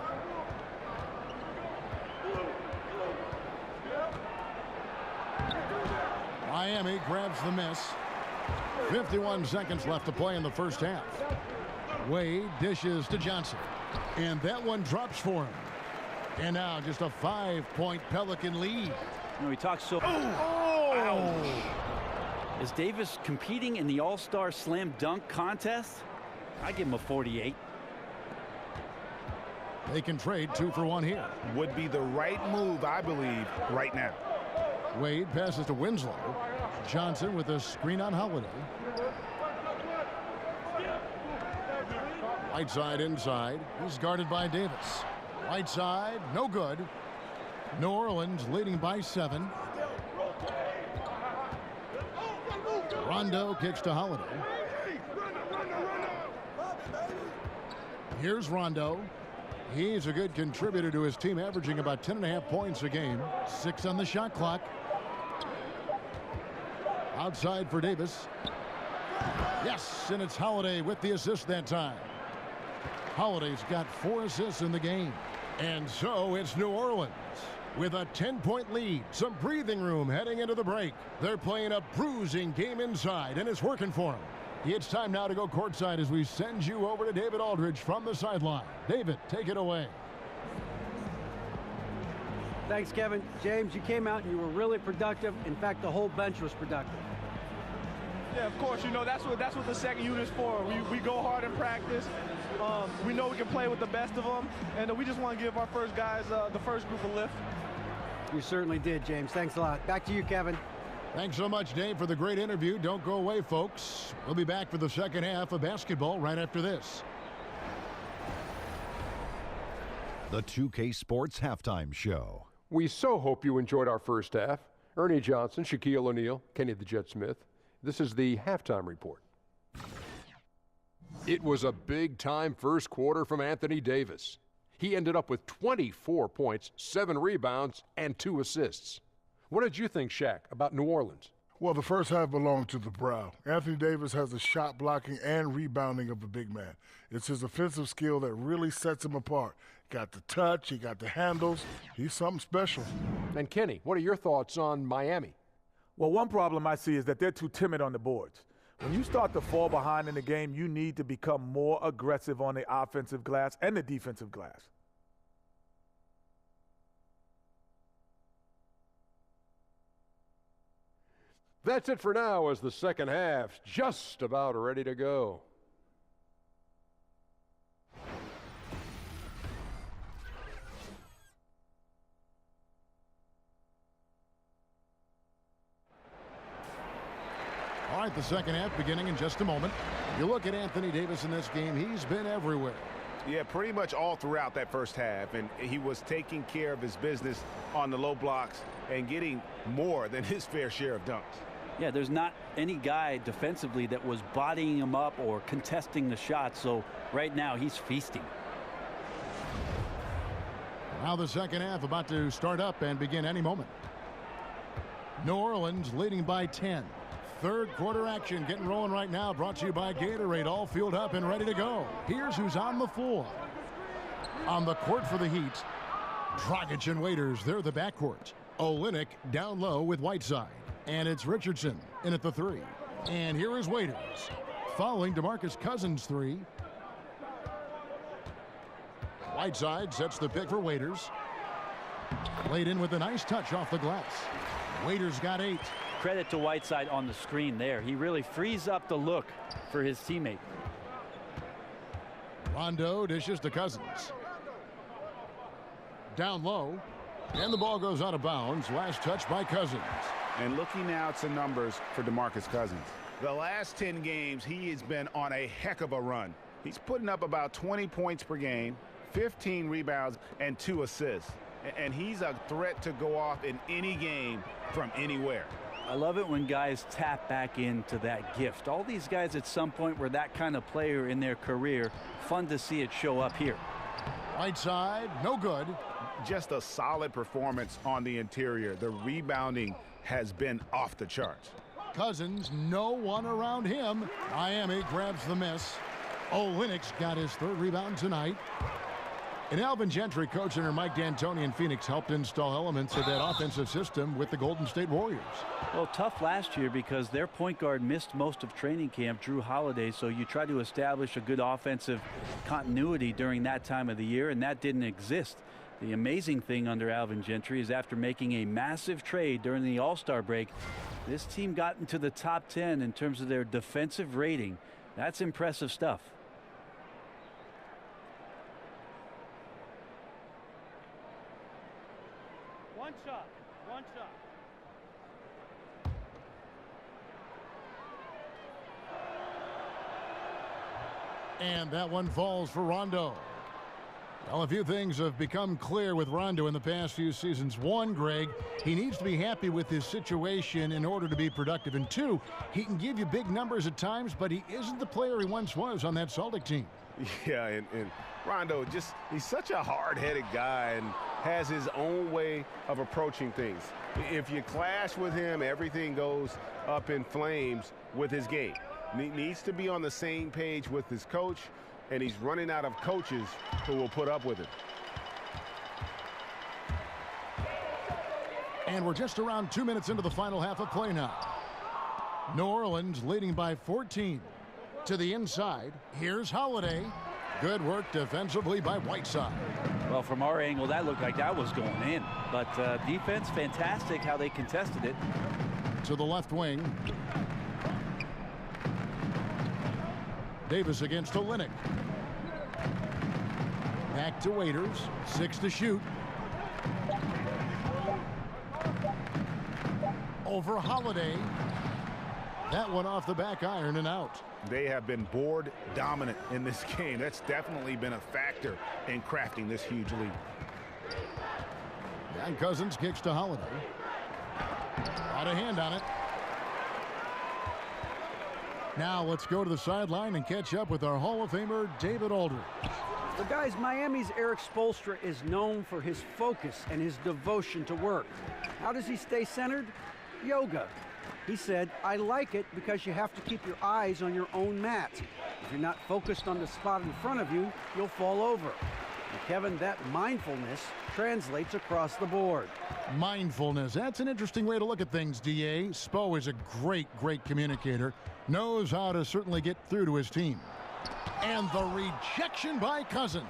Miami grabs the miss. 51 seconds left to play in the first half. Wade dishes to Johnson. And that one drops for him. And now just a 5-point Pelican lead. You know, he talks so... Oh! Is Davis competing in the All-Star Slam Dunk contest? I give him a 48. They can trade 2 for 1 here. Would be the right move, I believe, right now. Wade passes to Winslow. Johnson with a screen on Holiday. Whiteside inside. He's guarded by Davis. Whiteside, no good. New Orleans leading by 7. Rondo kicks to Holiday. Here's Rondo. He's a good contributor to his team, averaging about 10.5 points a game. 6 on the shot clock. Outside for Davis. Yes, and it's Holiday with the assist that time. Holiday's got 4 assists in the game. And so it's New Orleans with a 10-point lead. Some breathing room heading into the break. They're playing a bruising game inside, and it's working for them. It's time now to go courtside as we send you over to David Aldridge from the sideline. David, take it away. Thanks, Kevin. James, you came out and you were really productive. In fact, the whole bench was productive. Yeah, of course. You know, that's what the second unit is for. We go hard in practice. We know we can play with the best of them, and we just want to give our first guys the first group a lift. You certainly did, James. Thanks a lot. Back to you, Kevin. Thanks so much, Dave, for the great interview. Don't go away, folks. We'll be back for the second half of basketball right after this. The 2K Sports Halftime Show. We so hope you enjoyed our first half. Ernie Johnson, Shaquille O'Neal, Kenny the Jet Smith. This is the halftime report. It was a big-time first quarter from Anthony Davis. He ended up with 24 points, 7 rebounds, and 2 assists. What did you think, Shaq, about New Orleans? Well, the first half belonged to the Brow. Anthony Davis has the shot blocking and rebounding of a big man. It's his offensive skill that really sets him apart. Got the touch, he got the handles. He's something special. And Kenny, what are your thoughts on Miami? Well, one problem I see is that they're too timid on the boards. When you start to fall behind in the game, you need to become more aggressive on the offensive glass and the defensive glass. That's it for now as the second half's just about ready to go. All right, the second half beginning in just a moment. You look at Anthony Davis in this game, he's been everywhere. Yeah, pretty much all throughout that first half, and he was taking care of his business on the low blocks and getting more than his fair share of dunks. Yeah, there's not any guy defensively that was bodying him up or contesting the shot, so right now he's feasting. Now the second half about to start up and begin any moment. New Orleans leading by 10. Third quarter action getting rolling right now, brought to you by Gatorade, all fueled up and ready to go. Here's who's on the floor. On the court for the Heat, Dragic and Waiters, they're the backcourt. Olynyk down low with Whiteside. And it's Richardson in at the 3. And here is Waiters. Following DeMarcus Cousins' 3. Whiteside sets the pick for Waiters. Laid in with a nice touch off the glass. Waiters got 8. Credit to Whiteside on the screen there. He really frees up the look for his teammate. Rondo dishes to Cousins. Down low. And the ball goes out of bounds. Last touch by Cousins. And looking now at some numbers for DeMarcus Cousins. The last 10 games, he has been on a heck of a run. He's putting up about 20 points per game, 15 rebounds, and 2 assists. And he's a threat to go off in any game from anywhere. I love it when guys tap back into that gift. All these guys at some point were that kind of player in their career. Fun to see it show up here. Whiteside, no good. Just a solid performance on the interior. The rebounding has been off the charts. Cousins, no one around him. Miami grabs the miss. Olynyk's got his 3rd rebound tonight. And Alvin Gentry, coach under Mike D'Antoni in Phoenix, helped install elements of that offensive system with the Golden State Warriors. Well, tough last year because their point guard missed most of training camp, Drew Holiday, so you try to establish a good offensive continuity during that time of the year, and that didn't exist. The amazing thing under Alvin Gentry is after making a massive trade during the All-Star break, this team got into the top 10 in terms of their defensive rating. That's impressive stuff. One shot. One shot. And that one falls for Rondo. Well, a few things have become clear with Rondo in the past few seasons. One, Greg, he needs to be happy with his situation in order to be productive. And two, he can give you big numbers at times, but he isn't the player he once was on that Celtic team. Yeah, and Rondo, he's such a hard-headed guy and has his own way of approaching things. If you clash with him, everything goes up in flames with his game. Needs to be on the same page with his coach, and he's running out of coaches who will put up with it. And we're just around 2 minutes into the final half of play now. New Orleans leading by 14. To the inside, here's Holiday. Good work defensively by Whiteside. Well, from our angle, that looked like that was going in. But defense, fantastic how they contested it. To the left wing. Davis against Olynyk. Back to Waiters. 6 to shoot. Over Holiday. That one off the back iron and out. They have been board dominant in this game. That's definitely been a factor in crafting this huge lead. And Cousins kicks to Holiday. Got a hand on it. Now let's go to the sideline and catch up with our Hall of Famer, David Aldridge. The guys, Miami's Eric Spoelstra is known for his focus and his devotion to work. How does he stay centered? Yoga. He said, I like it because you have to keep your eyes on your own mat. If you're not focused on the spot in front of you, you'll fall over. And Kevin, that mindfulness translates across the board. Mindfulness. That's an interesting way to look at things, D.A. Spo is a great communicator. Knows how to certainly get through to his team. And the rejection by Cousins.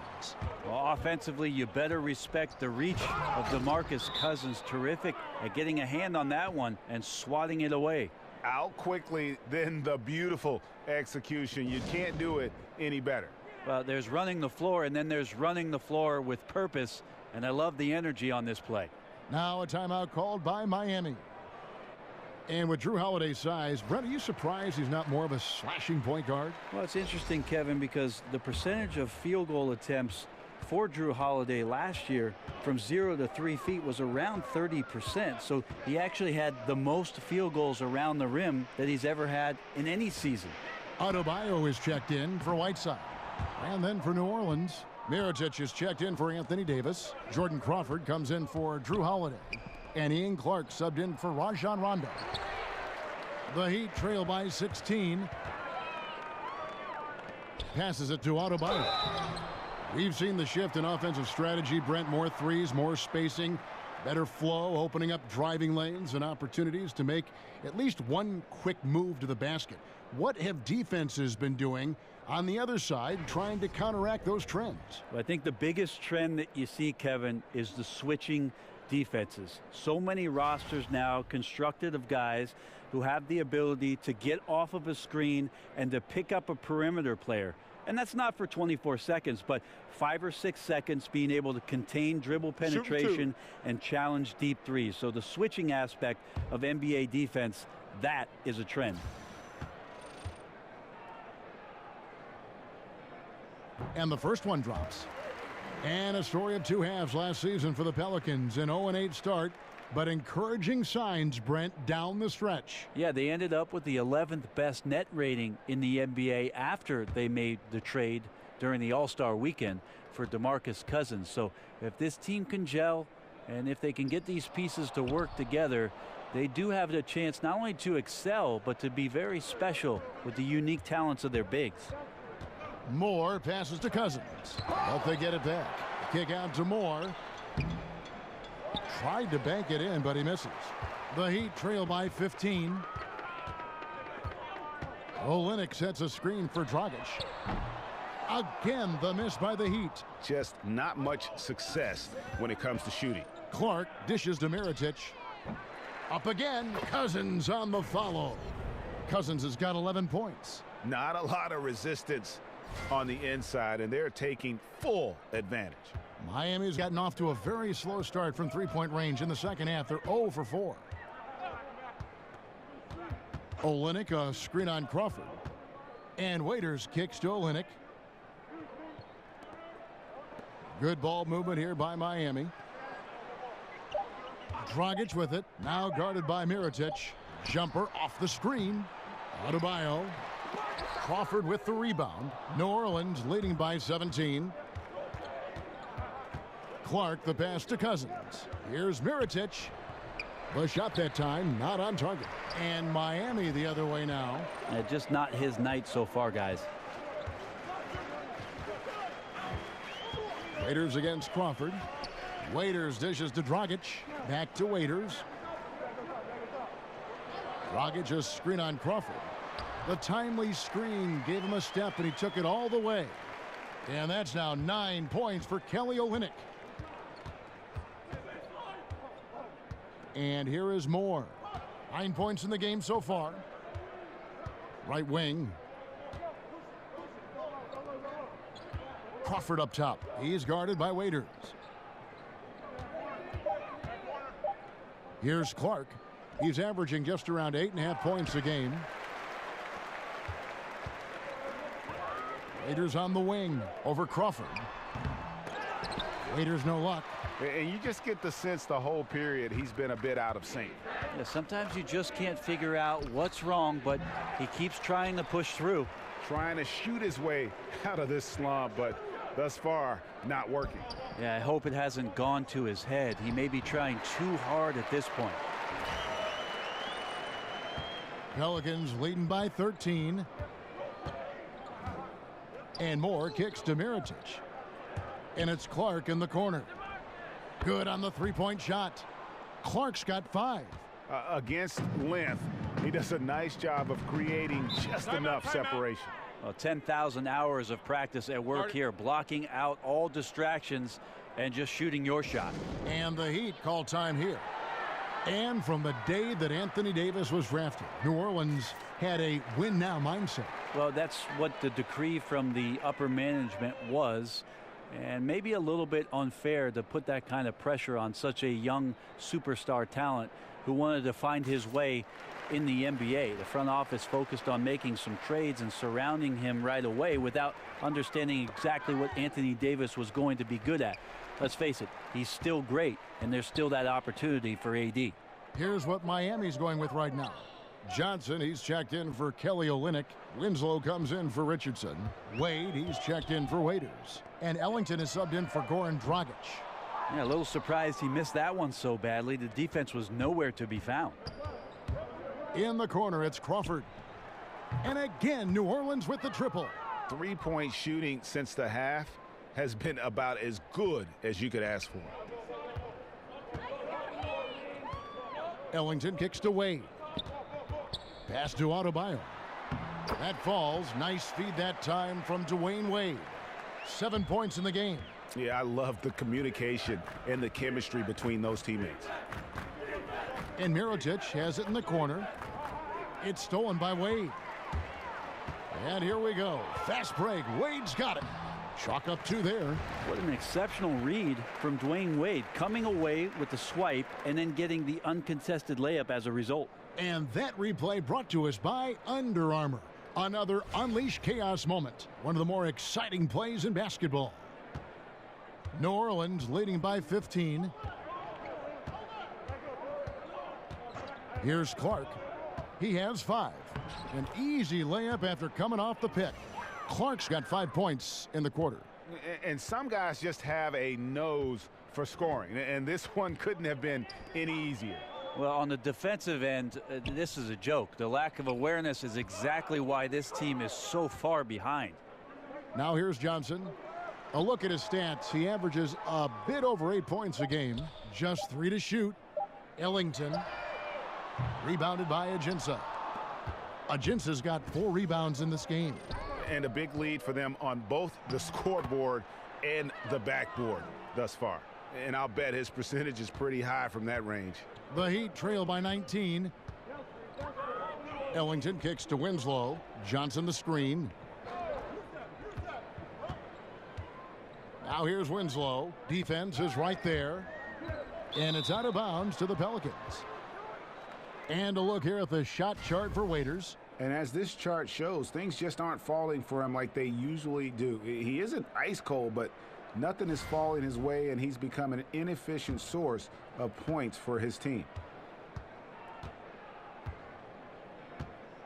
Well, offensively, you better respect the reach of DeMarcus Cousins. Terrific at getting a hand on that one and swatting it away. Out quickly, then the beautiful execution. You can't do it any better. Well, there's running the floor, and then there's running the floor with purpose, and I love the energy on this play. Now a timeout called by Miami. And with Drew Holiday's size, Brent, are you surprised he's not more of a slashing point guard? Well, it's interesting, Kevin, because the percentage of field goal attempts for Drew Holiday last year from 0 to 3 feet was around 30%. So he actually had the most field goals around the rim that he's ever had in any season. Adebayo is checked in for Whiteside. And then for New Orleans, Mirotic is checked in for Anthony Davis. Jordan Crawford comes in for Drew Holiday. And Ian Clark subbed in for Rajon Rondo. The Heat trail by 16. Passes it to Adebayo. We've seen the shift in offensive strategy. Brent, more threes, more spacing, better flow, opening up driving lanes and opportunities to make at least one quick move to the basket. What have defenses been doing on the other side trying to counteract those trends? Well, I think the biggest trend that you see, Kevin, is the switching defenses. So many rosters now constructed of guys who have the ability to get off of a screen and to pick up a perimeter player. And that's not for 24 seconds, but 5 or 6 seconds being able to contain dribble penetration and challenge deep threes. So the switching aspect of NBA defense, that is a trend. And the first one drops. And a story of two halves last season for the Pelicans. An 0-8 start, but encouraging signs, Brent, down the stretch. Yeah, they ended up with the 11th best net rating in the NBA after they made the trade during the All-Star weekend for DeMarcus Cousins. So if this team can gel and if they can get these pieces to work together, they do have the chance not only to excel, but to be very special with the unique talents of their bigs. Moore passes to Cousins. But they get it back. Kick out to Moore. Tried to bank it in, but he misses. The Heat trail by 15. Olynyk sets a screen for Dragic. Again, the miss by the Heat. Just not much success when it comes to shooting. Clark dishes to Mirotic. Up again. Cousins on the follow. Cousins has got 11 points. Not a lot of resistance on the inside, and they're taking full advantage. Miami's gotten off to a very slow start from three-point range in the second half. They're 0 for 4. Olynyk, a screen on Crawford. And Waiters kicks to Olynyk. Good ball movement here by Miami. Dragic with it. Now guarded by Mirotic. Jumper off the screen. Adebayo. Crawford with the rebound. New Orleans leading by 17. Clark the pass to Cousins. Here's Mirotic. The shot that time not on target. And Miami the other way now. Just not his night so far, guys. Waiters against Crawford. Waiters dishes to Dragic. Back to Waiters. Dragic a screen on Crawford. The timely screen gave him a step, and he took it all the way. And that's now 9 points for Kelly Olynyk. And here is Moore. 9 points in the game so far. Right wing. Crawford up top. He's guarded by Waiters. Here's Clark. He's averaging just around 8.5 points a game. Waiters on the wing over Crawford. Waiters no luck. And you just get the sense the whole period he's been a bit out of sync. Yeah, sometimes you just can't figure out what's wrong, but he keeps trying to push through. Trying to shoot his way out of this slump, but thus far, not working. Yeah, I hope it hasn't gone to his head. He may be trying too hard at this point. Pelicans leading by 13. And Moore kicks to Mirotic. And it's Clark in the corner. Good on the three-point shot. Clark's got 5. Against length, he does a nice job of creating just enough separation. Well, 10,000 hours of practice at work here, blocking out all distractions and just shooting your shot. And the Heat call time here. And from the day that Anthony Davis was drafted, New Orleans had a win-now mindset. Well, that's what the decree from the upper management was. And maybe a little bit unfair to put that kind of pressure on such a young superstar talent who wanted to find his way in the NBA. The front office focused on making some trades and surrounding him right away without understanding exactly what Anthony Davis was going to be good at. Let's face it, he's still great, and there's still that opportunity for AD. Here's what Miami's going with right now. Johnson, he's checked in for Kelly Olynyk. Winslow comes in for Richardson. Wade, he's checked in for Waiters. And Ellington is subbed in for Goran Dragic. Yeah, a little surprised he missed that one so badly. The defense was nowhere to be found. In the corner, it's Crawford. And again, New Orleans with the triple. 3-point shooting since the half has been about as good as you could ask for. Ellington kicks to Wade. Pass to Adebayo. That falls. Nice feed that time from Dwayne Wade. 7 points in the game. Yeah, I love the communication and the chemistry between those teammates. And Mirotic has it in the corner. It's stolen by Wade. And here we go. Fast break. Wade's got it. Chalk up 2 there. What an exceptional read from Dwayne Wade, coming away with the swipe and then getting the uncontested layup as a result. And that replay brought to us by Under Armour. Another Unleash Chaos moment. One of the more exciting plays in basketball. New Orleans leading by 15. Here's Clark. He has 5. An easy layup after coming off the pick. Clark's got 5 points in the quarter. And some guys just have a nose for scoring, and this one couldn't have been any easier. Well, on the defensive end, this is a joke. The lack of awareness is exactly why this team is so far behind. Now here's Johnson. A look at his stats. He averages a bit over 8 points a game. Just 3 to shoot. Ellington. Rebounded by Ajinça. Ajinça's got 4 rebounds in this game. and a big lead for them on both the scoreboard and the backboard thus far. And I'll bet his percentage is pretty high from that range. The Heat trail by 19. Ellington kicks to Winslow. Johnson the screen. Now here's Winslow. Defense is right there. And it's out of bounds to the Pelicans. And a look here at the shot chart for Waiters. And as this chart shows, things just aren't falling for him like they usually do. He isn't ice cold, but nothing is falling his way, and he's become an inefficient source of points for his team.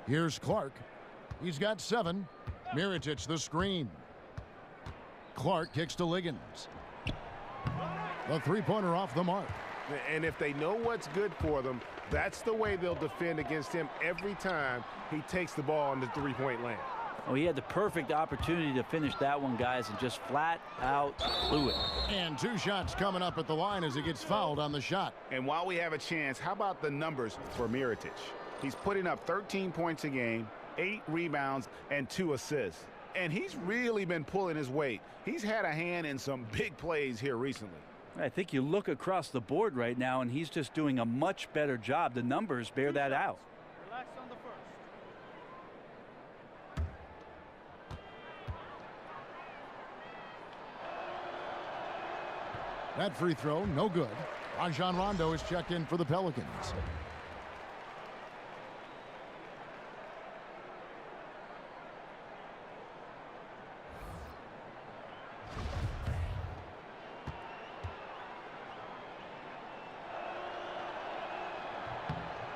Here's Clark. He's got 7. Mirotic the screen. Clark kicks to Liggins. The three-pointer off the mark. And if they know what's good for them, that's the way they'll defend against him every time he takes the ball in the three-point land. Oh, he had the perfect opportunity to finish that one, guys, and just flat out blew it. And 2 shots coming up at the line as he gets fouled on the shot. And while we have a chance, how about the numbers for Mirotic? He's putting up 13 points a game, 8 rebounds, and 2 assists. And he's really been pulling his weight. He's had a hand in some big plays here recently. I think you look across the board right now, and he's just doing a much better job. The numbers bear that out. Relax on the first. That free throw, no good. Rajon Rondo is checked in for the Pelicans.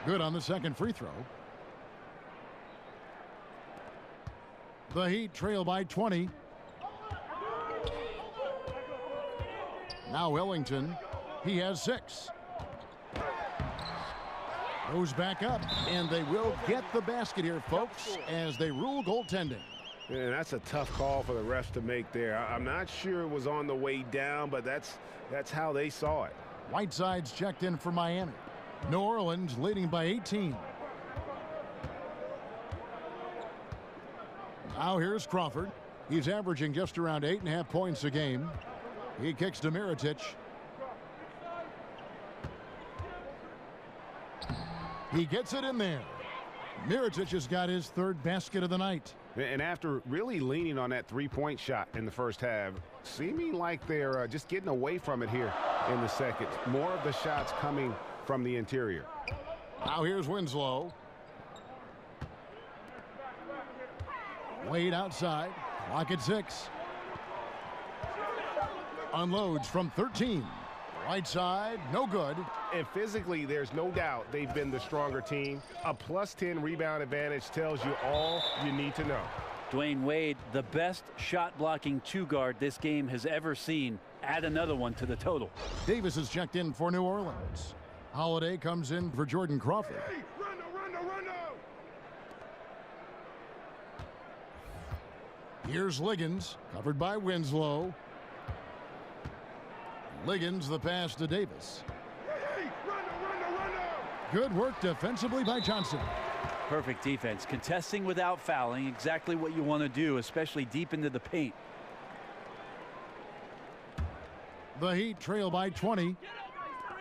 Good on the second free throw. The Heat trail by 20. Now Ellington. He has 6. Goes back up, and they will get the basket here, folks, as they rule goaltending. And that's a tough call for the refs to make there. I'm not sure it was on the way down, but that's how they saw it. Whiteside's checked in for Miami. New Orleans leading by 18. Now here's Crawford. He's averaging just around 8.5 points a game. He kicks to Mirotic. He gets it in there. Mirotic has got his 3rd basket of the night. And after really leaning on that three-point shot in the first half, seeming like they're just getting away from it here in the second. More of the shots coming from the interior. Now here's Winslow. Wade outside. Clock at 6. Unloads from 13. Right side, no good. And physically, there's no doubt they've been the stronger team. A +10 rebound advantage tells you all you need to know. Dwayne Wade, the best shot-blocking 2-guard this game has ever seen. Add another one to the total. Davis is checked in for New Orleans. Holiday comes in for Jordan Crawford. Hey, Rondo. Here's Liggins, covered by Winslow. Liggins the pass to Davis. Hey, Rondo. Good work defensively by Johnson. Perfect defense. Contesting without fouling, exactly what you want to do, especially deep into the paint. The Heat trail by 20.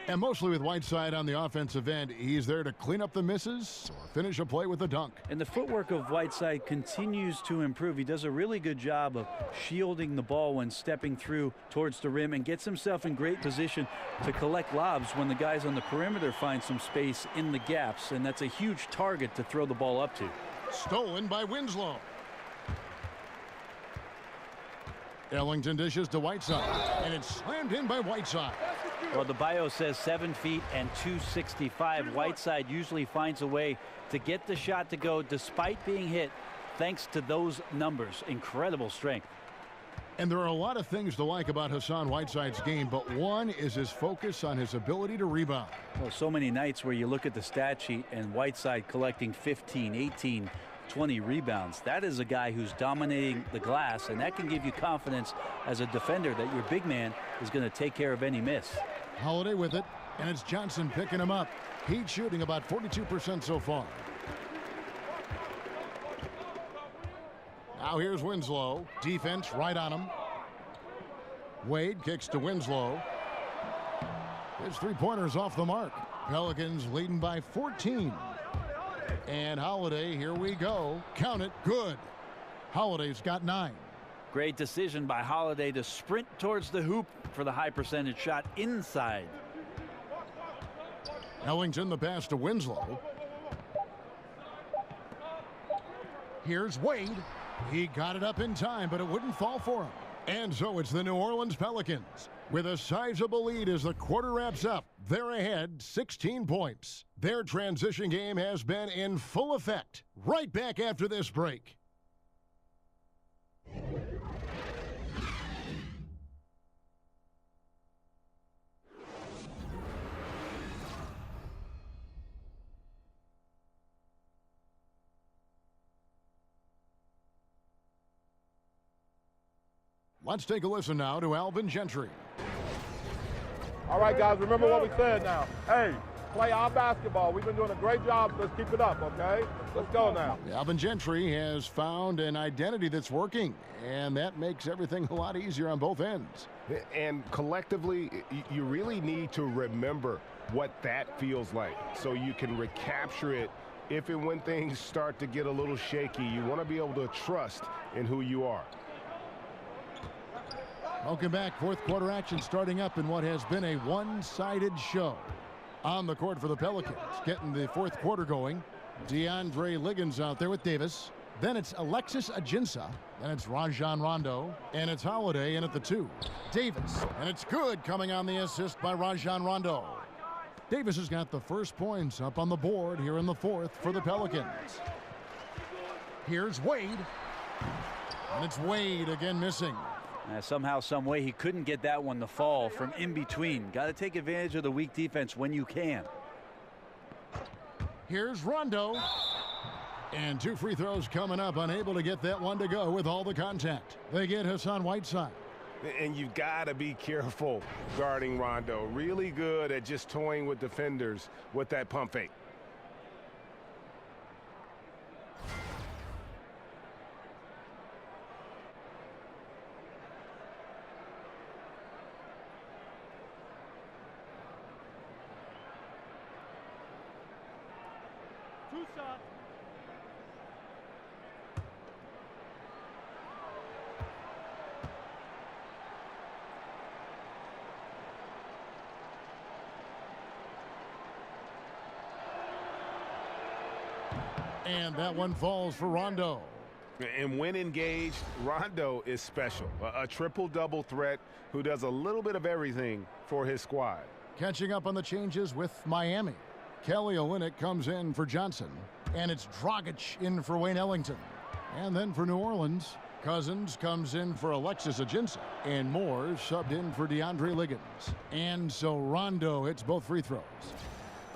And mostly with Whiteside on the offensive end, he's there to clean up the misses or finish a play with a dunk. And the footwork of Whiteside continues to improve. He does a really good job of shielding the ball when stepping through towards the rim and gets himself in great position to collect lobs when the guys on the perimeter find some space in the gaps. And that's a huge target to throw the ball up to. Stolen by Winslow. Ellington dishes to Whiteside, and it's slammed in by Whiteside. Well, the bio says 7 feet and 265. Whiteside usually finds a way to get the shot to go despite being hit, thanks to those numbers. Incredible strength. And there are a lot of things to like about Hassan Whiteside's game, but one is his focus on his ability to rebound. Well, so many nights where you look at the stat sheet and Whiteside collecting 15, 18, 20 rebounds. That is a guy who's dominating the glass, and that can give you confidence as a defender that your big man is going to take care of any miss. Holiday with it, and it's Johnson picking him up. He's shooting about 42% so far. Now here's Winslow. Defense right on him. Wade kicks to Winslow. His three-pointer's off the mark. Pelicans leading by 14. And Holiday, here we go. Count it, good. Holiday's got 9. Great decision by Holiday to sprint towards the hoop for the high percentage shot inside. Ellington the pass to Winslow. Here's Wade. He got it up in time, but it wouldn't fall for him. And so it's the New Orleans Pelicans with a sizable lead as the quarter wraps up. They're ahead 16 points. Their transition game has been in full effect. Right back after this break. Let's take a listen now to Alvin Gentry. All right, guys, remember what we said now. Hey, play our basketball. We've been doing a great job. Let's keep it up, okay? Let's go now. Alvin Gentry has found an identity that's working, and that makes everything a lot easier on both ends. And collectively, you really need to remember what that feels like so you can recapture it if and when things start to get a little shaky. You want to be able to trust in who you are. Welcome back. Fourth quarter action starting up in what has been a one-sided show. On the court for the Pelicans, getting the fourth quarter going. DeAndre Liggins out there with Davis. Then it's Alexis Ajinça. Then it's Rajon Rondo. And it's Holiday in at the 2. Davis. And it's good coming on the assist by Rajon Rondo. Davis has got the first points up on the board here in the fourth for the Pelicans. Here's Wade. And it's Wade again missing. Somehow, some way, he couldn't get that one to fall from in between. Got to take advantage of the weak defense when you can. Here's Rondo. And 2 free throws coming up, unable to get that one to go with all the contact. They get Hassan Whiteside. And you've got to be careful guarding Rondo. Really good at just toying with defenders with that pump fake. And that one falls for Rondo. And when engaged, Rondo is special. A triple-double threat who does a little bit of everything for his squad. Catching up on the changes with Miami. Kelly Olynyk comes in for Johnson. And it's Dragic in for Wayne Ellington. And then for New Orleans, Cousins comes in for Alexis Ajinça. And Moore subbed in for DeAndre Liggins. And so Rondo hits both free throws.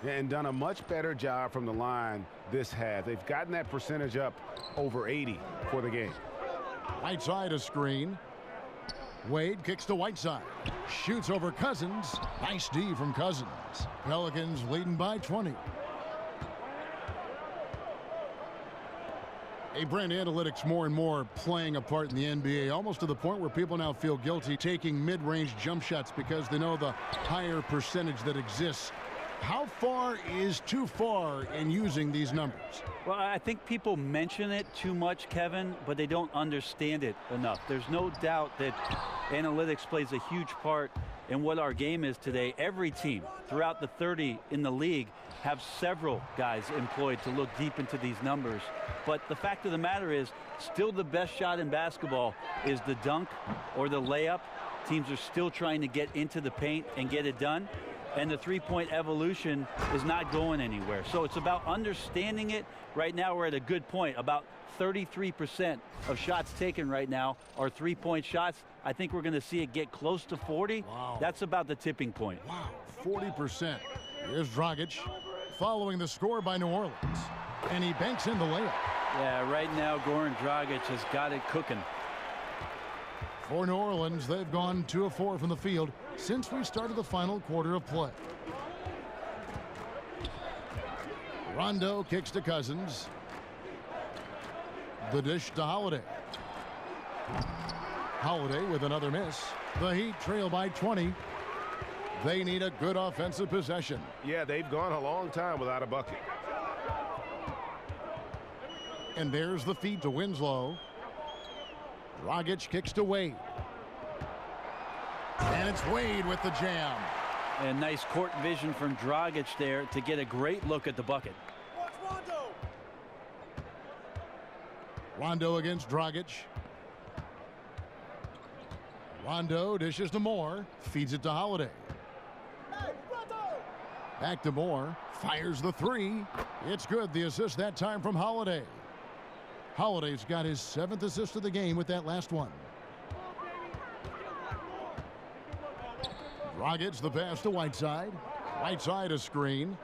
And done a much better job from the line this half. They've gotten that percentage up over 80 for the game. Whiteside a screen. Wade kicks to Whiteside. Shoots over Cousins. Nice D from Cousins. Pelicans leading by 20. A brand analytics more and more playing a part in the NBA, almost to the point where people now feel guilty taking mid-range jump shots because they know the higher percentage that exists. How far is too far in using these numbers? Well, I think people mention it too much, Kevin, but they don't understand it enough. There's no doubt that analytics plays a huge part in what our game is today. Every team throughout the 30 in the league have several guys employed to look deep into these numbers. But the fact of the matter is, still the best shot in basketball is the dunk or the layup. Teams are still trying to get into the paint and get it done. And the three-point evolution is not going anywhere. So it's about understanding it. Right now we're at a good point. About 33% of shots taken right now are three-point shots. I think we're going to see it get close to 40. Wow. That's about the tipping point. Wow, 40%. Here's Dragic following the score by New Orleans. And he banks in the layup. Yeah, right now Goran Dragic has got it cooking. For New Orleans, they've gone 2 of 4 from the field since we started the final quarter of play. Rondo kicks to Cousins. The dish to Holiday. Holiday with another miss. The Heat trail by 20. They need a good offensive possession. Yeah, they've gone a long time without a bucket. And there's the feed to Winslow. Dragic kicks to Wade. And it's Wade with the jam. And nice court vision from Dragic there to get a great look at the bucket. Rondo against Dragic. Rondo dishes to Moore. Feeds it to Holiday. Back to Moore. Fires the three. It's good. The assist that time from Holiday. Holiday's got his 7th assist of the game with that last one. Dragic the pass to Whiteside. Whiteside a screen.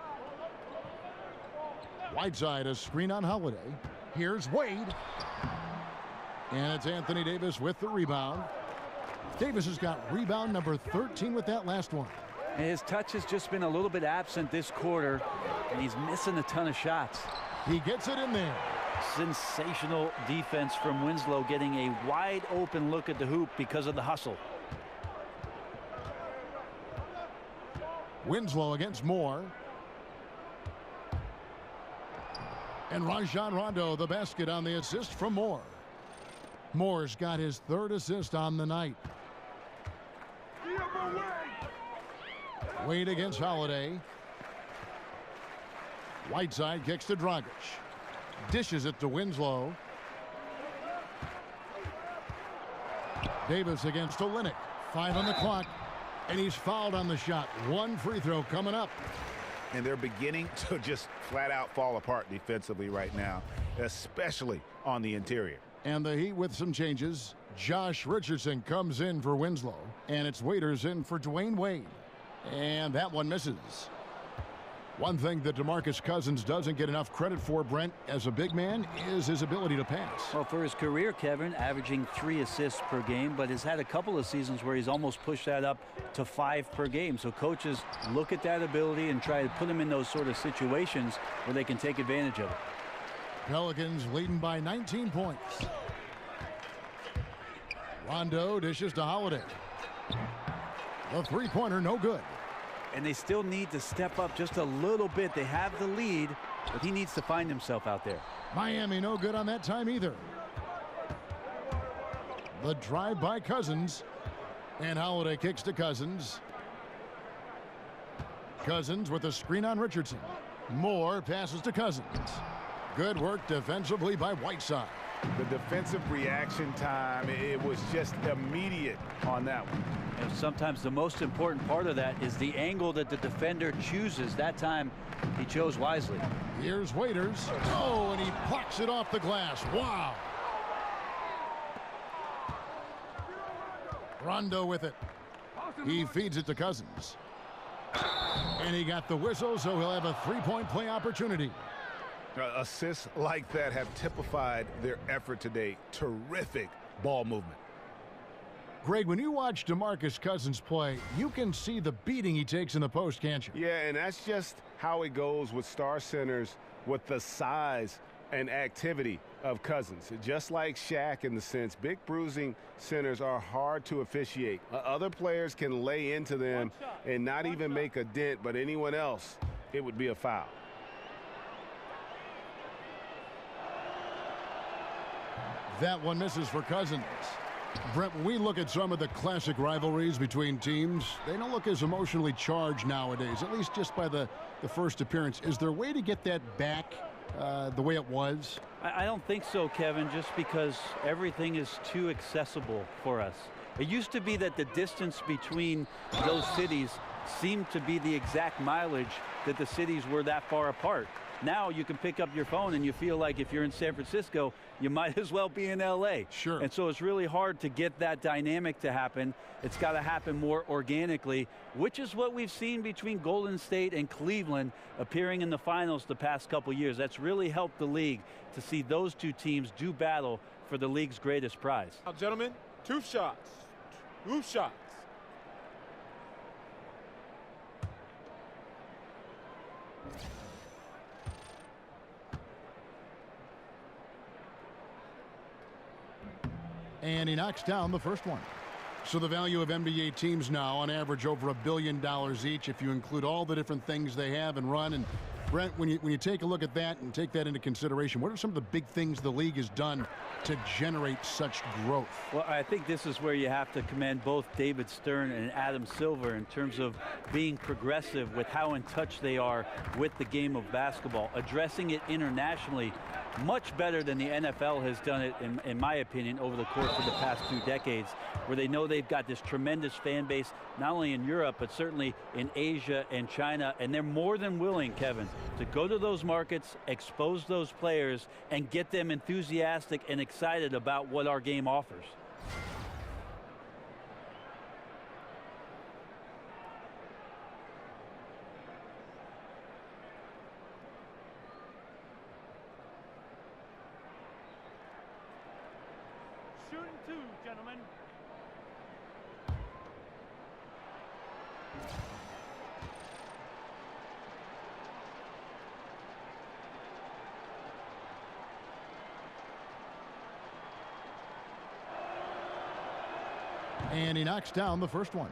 Whiteside a screen on Holiday. Here's Wade. And it's Anthony Davis with the rebound. Davis has got rebound number 13 with that last one. And his touch has just been a little bit absent this quarter, and he's missing a ton of shots. He gets it in there. Sensational defense from Winslow, getting a wide open look at the hoop because of the hustle. Winslow against Moore. And Rajon Rondo the basket on the assist from Moore. Moore's got his 3rd assist on the night. Wade against Holiday. Whiteside kicks to Dragic. Dishes it to Winslow. Davis against Olynyk. 5 on the clock. And he's fouled on the shot. 1 free throw coming up. And they're beginning to just flat out fall apart defensively right now, especially on the interior. And the Heat with some changes. Josh Richardson comes in for Winslow. And it's Waiters in for Dwayne Wade. And that one misses. One thing that DeMarcus Cousins doesn't get enough credit for, Brent, as a big man, is his ability to pass. Well, for his career, Kevin, averaging 3 assists per game, but has had a couple of seasons where he's almost pushed that up to 5 per game. So coaches look at that ability and try to put him in those sort of situations where they can take advantage of it. Pelicans leading by 19 points. Rondo dishes to Holiday. The three-pointer no good. And they still need to step up just a little bit. They have the lead, but he needs to find himself out there. Miami no good on that time either. The drive by Cousins. And Holiday kicks to Cousins. Cousins with a screen on Richardson. Moore passes to Cousins. Good work defensively by Whiteside. The defensive reaction time, it was just immediate on that one. And sometimes the most important part of that is the angle that the defender chooses. That time he chose wisely. Here's Waiters. Oh, and he plucks it off the glass. Wow. Rondo with it. He feeds it to Cousins. And he got the whistle, so he'll have a three-point play opportunity. Assists like that have typified their effort today. Terrific ball movement. Greg, when you watch DeMarcus Cousins play, you can see the beating he takes in the post, can't you? Yeah, and that's just how it goes with star centers, with the size and activity of Cousins. Just like Shaq in the sense, big bruising centers are hard to officiate. Other players can lay into them and not even make a dent, but anyone else, it would be a foul. That one misses for Cousins. Brent, when we look at some of the classic rivalries between teams, they don't look as emotionally charged nowadays, at least just by the first appearance. Is there a way to get that back the way it was? I don't think so, Kevin, just because everything is too accessible for us. It used to be that the distance between those cities seemed to be the exact mileage that the cities were that far apart. Now you can pick up your phone and you feel like if you're in San Francisco, you might as well be in LA. Sure. And so it's really hard to get that dynamic to happen. It's got to happen more organically, which is what we've seen between Golden State and Cleveland appearing in the finals the past couple years. That's really helped the league to see those two teams do battle for the league's greatest prize. Now, gentlemen, 2 shots. 2 shots. And he knocks down the first one. So the value of NBA teams now on average over $1 billion each if you include all the different things they have and run. And Brent, when you take a look at that and take that into consideration, what are some of the big things the league has done to generate such growth? Well, I think this is where you have to commend both David Stern and Adam Silver in terms of being progressive with how in touch they are with the game of basketball, addressing it internationally much better than the NFL has done it, in my opinion, over the course of the past 2 decades, where they know they've got this tremendous fan base, not only in Europe, but certainly in Asia and China. And they're more than willing, Kevin, to go to those markets, expose those players, and get them enthusiastic and excited about what our game offers. Shooting 2, gentlemen. And he knocks down the first one.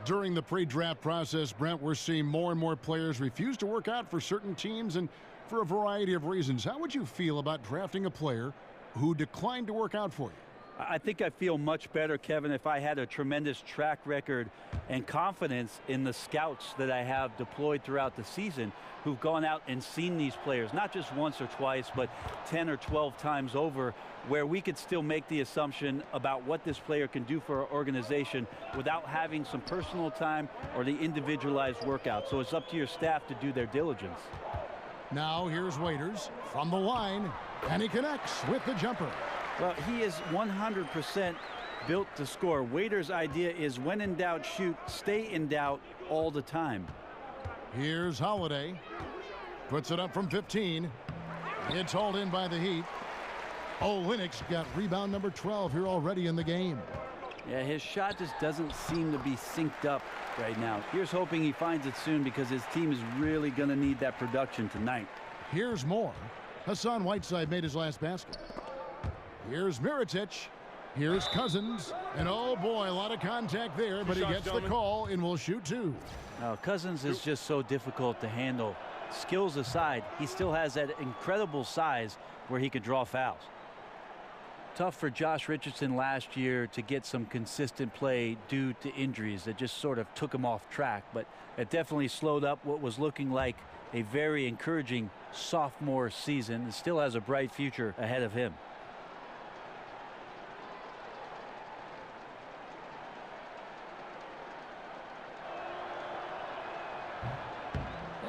During the pre-draft process, Brent, we're seeing more and more players refuse to work out for certain teams and for a variety of reasons. How would you feel about drafting a player who declined to work out for you? I think I feel much better, Kevin, if I had a tremendous track record and confidence in the scouts that I have deployed throughout the season who've gone out and seen these players, not just once or twice, but 10 or 12 times over, where we could still make the assumption about what this player can do for our organization without having some personal time or the individualized workout. So it's up to your staff to do their diligence. Now here's Waiters from the line, and he connects with the jumper. Well, he is 100% built to score. Waiters' idea is when in doubt, shoot, stay in doubt all the time. Here's Holiday. Puts it up from 15. It's hauled in by the Heat. Olynyk's got rebound number 12 here already in the game. Yeah, his shot just doesn't seem to be synced up right now. Here's hoping he finds it soon because his team is really going to need that production tonight. Here's more. Hassan Whiteside made his last basket. Here's Mirotic. Here's Cousins. And oh boy, a lot of contact there, but he gets the call and will shoot 2. Now, Cousins is just so difficult to handle. Skills aside, he still has that incredible size where he can draw fouls. Tough for Josh Richardson last year to get some consistent play due to injuries that just sort of took him off track, but it definitely slowed up what was looking like a very encouraging sophomore season and still has a bright future ahead of him.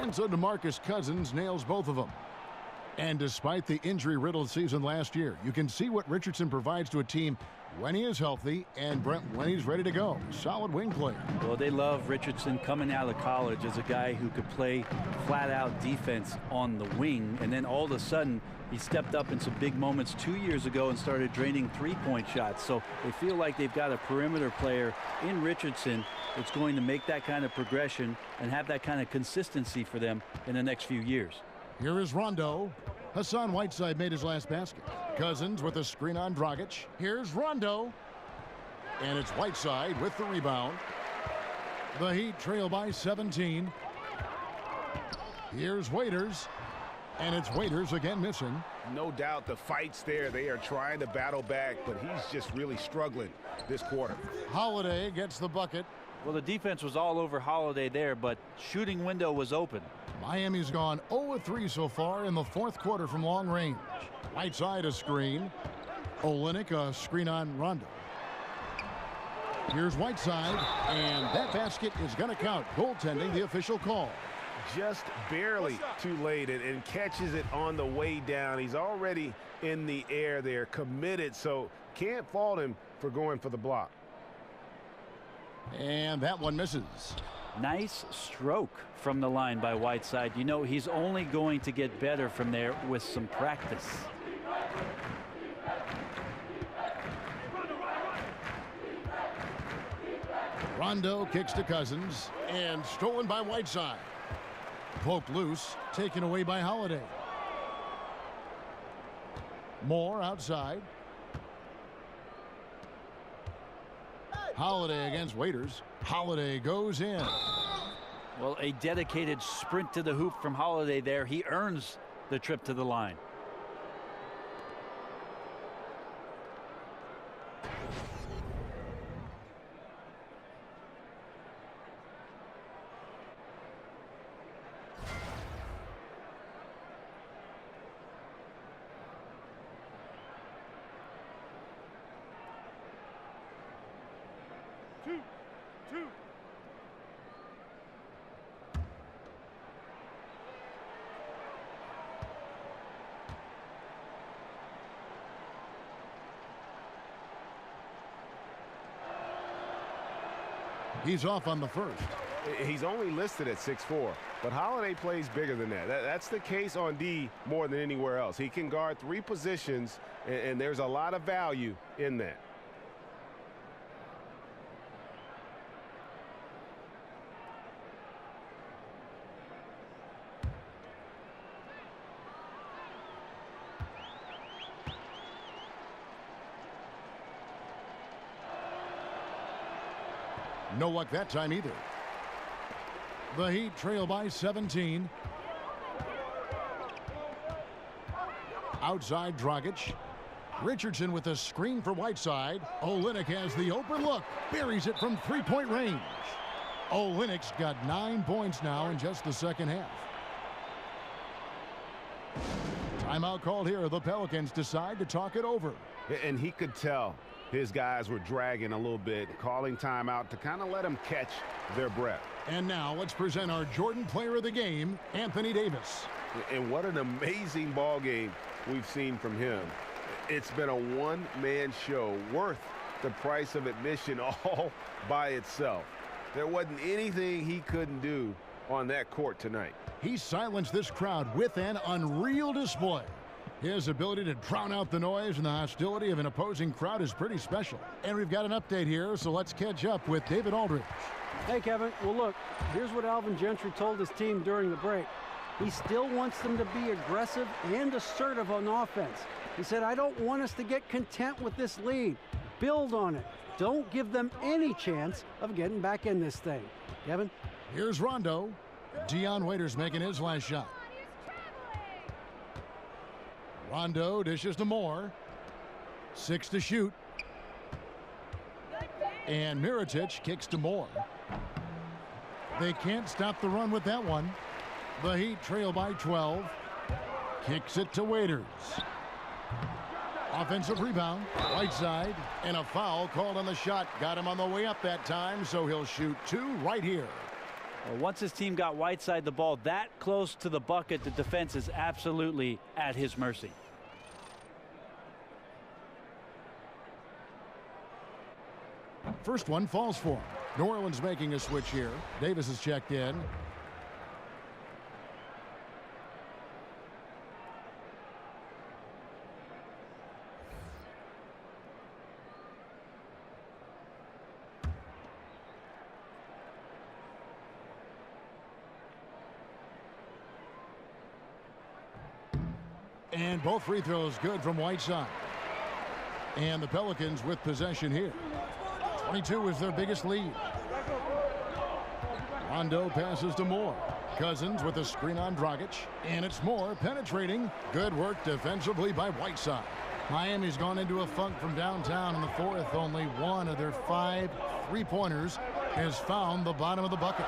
And so DeMarcus Cousins nails both of them. And despite the injury-riddled season last year, you can see what Richardson provides to a team when he is healthy and Brent when he's ready to go. Solid wing player. Well, they love Richardson coming out of college as a guy who could play flat-out defense on the wing. And then all of a sudden, he stepped up in some big moments 2 years ago and started draining three-point shots. So they feel like they've got a perimeter player in Richardson that's going to make that kind of progression and have that kind of consistency for them in the next few years. Here is Rondo. Hassan Whiteside made his last basket. Cousins with a screen on Dragic. Here's Rondo. And it's Whiteside with the rebound. The Heat trail by 17. Here's Waiters. And it's Waiters again missing. No doubt the fight's there. They are trying to battle back, but he's just really struggling this quarter. Holiday gets the bucket. Well, the defense was all over Holiday there, but shooting window was open. Miami's gone 0-3 so far in the fourth quarter from long range. Whiteside a screen. Olynyk a screen on Rondo. Here's Whiteside, and that basket is going to count. Goaltending, the official call. Just barely too late and catches it on the way down. He's already in the air there, committed, so can't fault him for going for the block. And that one misses. Nice stroke from the line by Whiteside. You know, he's only going to get better from there with some practice. Rondo kicks to Cousins and stolen by Whiteside. Poked loose, taken away by Holiday. Moore outside. Holiday against Waiters. Holiday goes in. Well, a dedicated sprint to the hoop from Holiday there. He earns the trip to the line. Two. He's off on the first. He's only listed at 6'4", but Holiday plays bigger than that. That's the case on D more than anywhere else. He can guard 3 positions, and there's a lot of value in that. No luck that time either. The Heat trail by 17. Outside Dragic. Richardson with a screen for Whiteside. Olynyk has the open look. Buries it from three-point range. Olynyk's got 9 points now in just the second half. Timeout called here. The Pelicans decide to talk it over. And he could tell his guys were dragging a little bit, calling timeout to kind of let them catch their breath. And now let's present our Jordan Player of the Game, Anthony Davis. And what an amazing ball game we've seen from him. It's been a one-man show worth the price of admission all by itself. There wasn't anything he couldn't do on that court tonight. He silenced this crowd with an unreal display. His ability to drown out the noise and the hostility of an opposing crowd is pretty special. And we've got an update here, so let's catch up with David Aldridge. Hey, Kevin. Well, look, here's what Alvin Gentry told his team during the break. He still wants them to be aggressive and assertive on offense. He said, I don't want us to get content with this lead. Build on it. Don't give them any chance of getting back in this thing. Kevin? Here's Rondo. Dion Waiters making his last shot. Rondo dishes to Moore. 6 to shoot. And Mirotic kicks to Moore. They can't stop the run with that one. The Heat trail by 12. Kicks it to Waiters. Offensive rebound. Right side. And a foul called on the shot. Got him on the way up that time, so he'll shoot 2 right here. Well, once his team got Whiteside the ball that close to the bucket, the defense is absolutely at his mercy. First one falls for him. New Orleans making a switch here. Davis is checked in. And both free throws good from Whiteside. And the Pelicans with possession here. 22 is their biggest lead. Rondo passes to Moore. Cousins with a screen on Dragic. And it's Moore penetrating. Good work defensively by Whiteside. Miami's gone into a funk from downtown in the fourth. Only one of their 5 three-pointers has found the bottom of the bucket.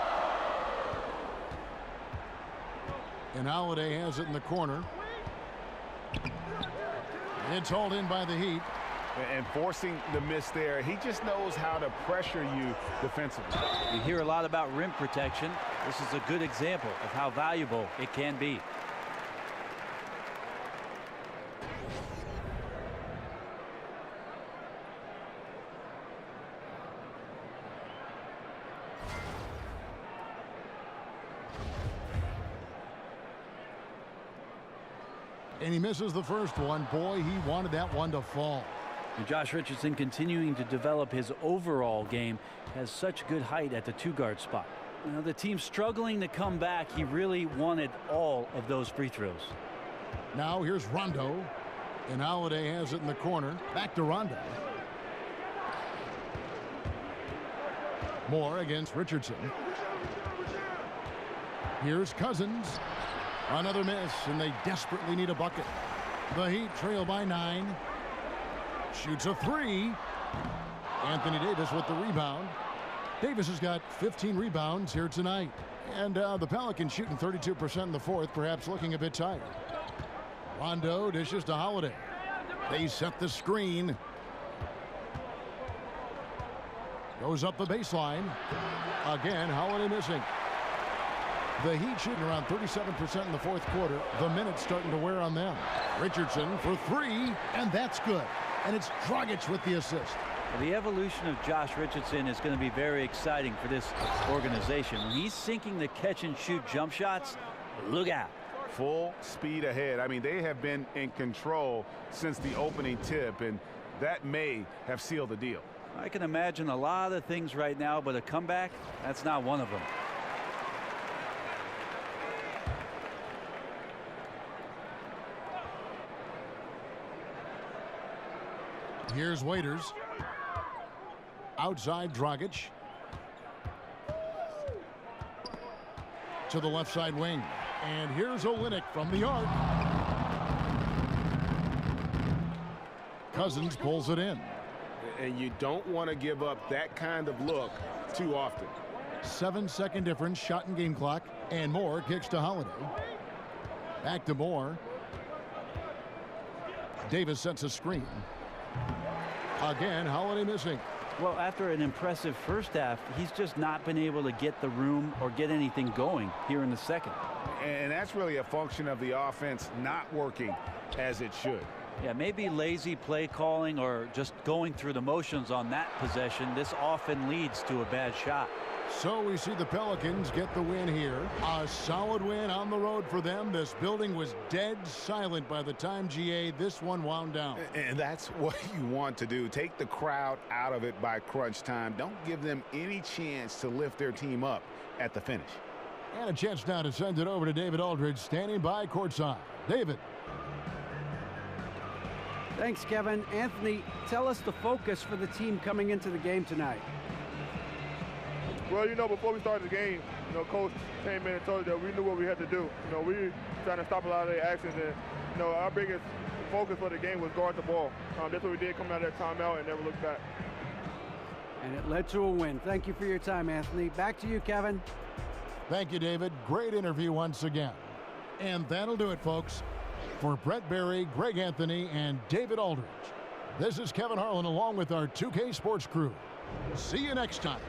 And Holiday has it in the corner. It's hauled in by the Heat. And forcing the miss there, he just knows how to pressure you defensively. You hear a lot about rim protection. This is a good example of how valuable it can be. And he misses the first one. Boy, he wanted that one to fall. And Josh Richardson, continuing to develop his overall game, has such good height at the 2-guard spot. Now, the team struggling to come back. He really wanted all of those free throws. Now here's Rondo. And Holiday has it in the corner. Back to Rondo. Moore against Richardson. Here's Cousins. Another miss, and they desperately need a bucket. The Heat trail by 9. Shoots a 3. Anthony Davis with the rebound. Davis has got 15 rebounds here tonight. And the Pelicans shooting 32% in the fourth, perhaps looking a bit tired. Rondo dishes to Holiday. They set the screen. Goes up the baseline. Again, Holiday missing. The Heat shooting around 37% in the fourth quarter. The minutes starting to wear on them. Richardson for 3, and that's good. And it's Dragic with the assist. The evolution of Josh Richardson is going to be very exciting for this organization. When he's sinking the catch-and-shoot jump shots, look out. Full speed ahead. I mean, they have been in control since the opening tip, and that may have sealed the deal. I can imagine a lot of things right now, but a comeback, that's not one of them. Here's Waiters. Outside Dragic. To the left side wing. And here's Olynyk from the arc. Cousins pulls it in. And you don't want to give up that kind of look too often. 7-second difference, shot and game clock. And Moore kicks to Holiday. Back to Moore. Davis sets a screen. Again, Holiday missing. Well, after an impressive first half, he's just not been able to get the room or get anything going here in the second. And that's really a function of the offense not working as it should. Yeah, maybe lazy play calling or just going through the motions on that possession. This often leads to a bad shot. So we see the Pelicans get the win here. A solid win on the road for them. This building was dead silent by the time this one wound down. And that's what you want to do. Take the crowd out of it by crunch time. Don't give them any chance to lift their team up at the finish. And a chance now to send it over to David Aldridge, standing by courtside. David. Thanks, Kevin. Anthony, tell us the focus for the team coming into the game tonight. Well, before we started the game, Coach came in and told us that we knew what we had to do. We were trying to stop a lot of their actions, and, our biggest focus for the game was guard the ball. That's what we did coming out of that timeout and never looked back. And it led to a win. Thank you for your time, Anthony. Back to you, Kevin. Thank you, David. Great interview once again. And that'll do it, folks. For Brett Berry, Greg Anthony, and David Aldridge, this is Kevin Harlan along with our 2K Sports crew. See you next time.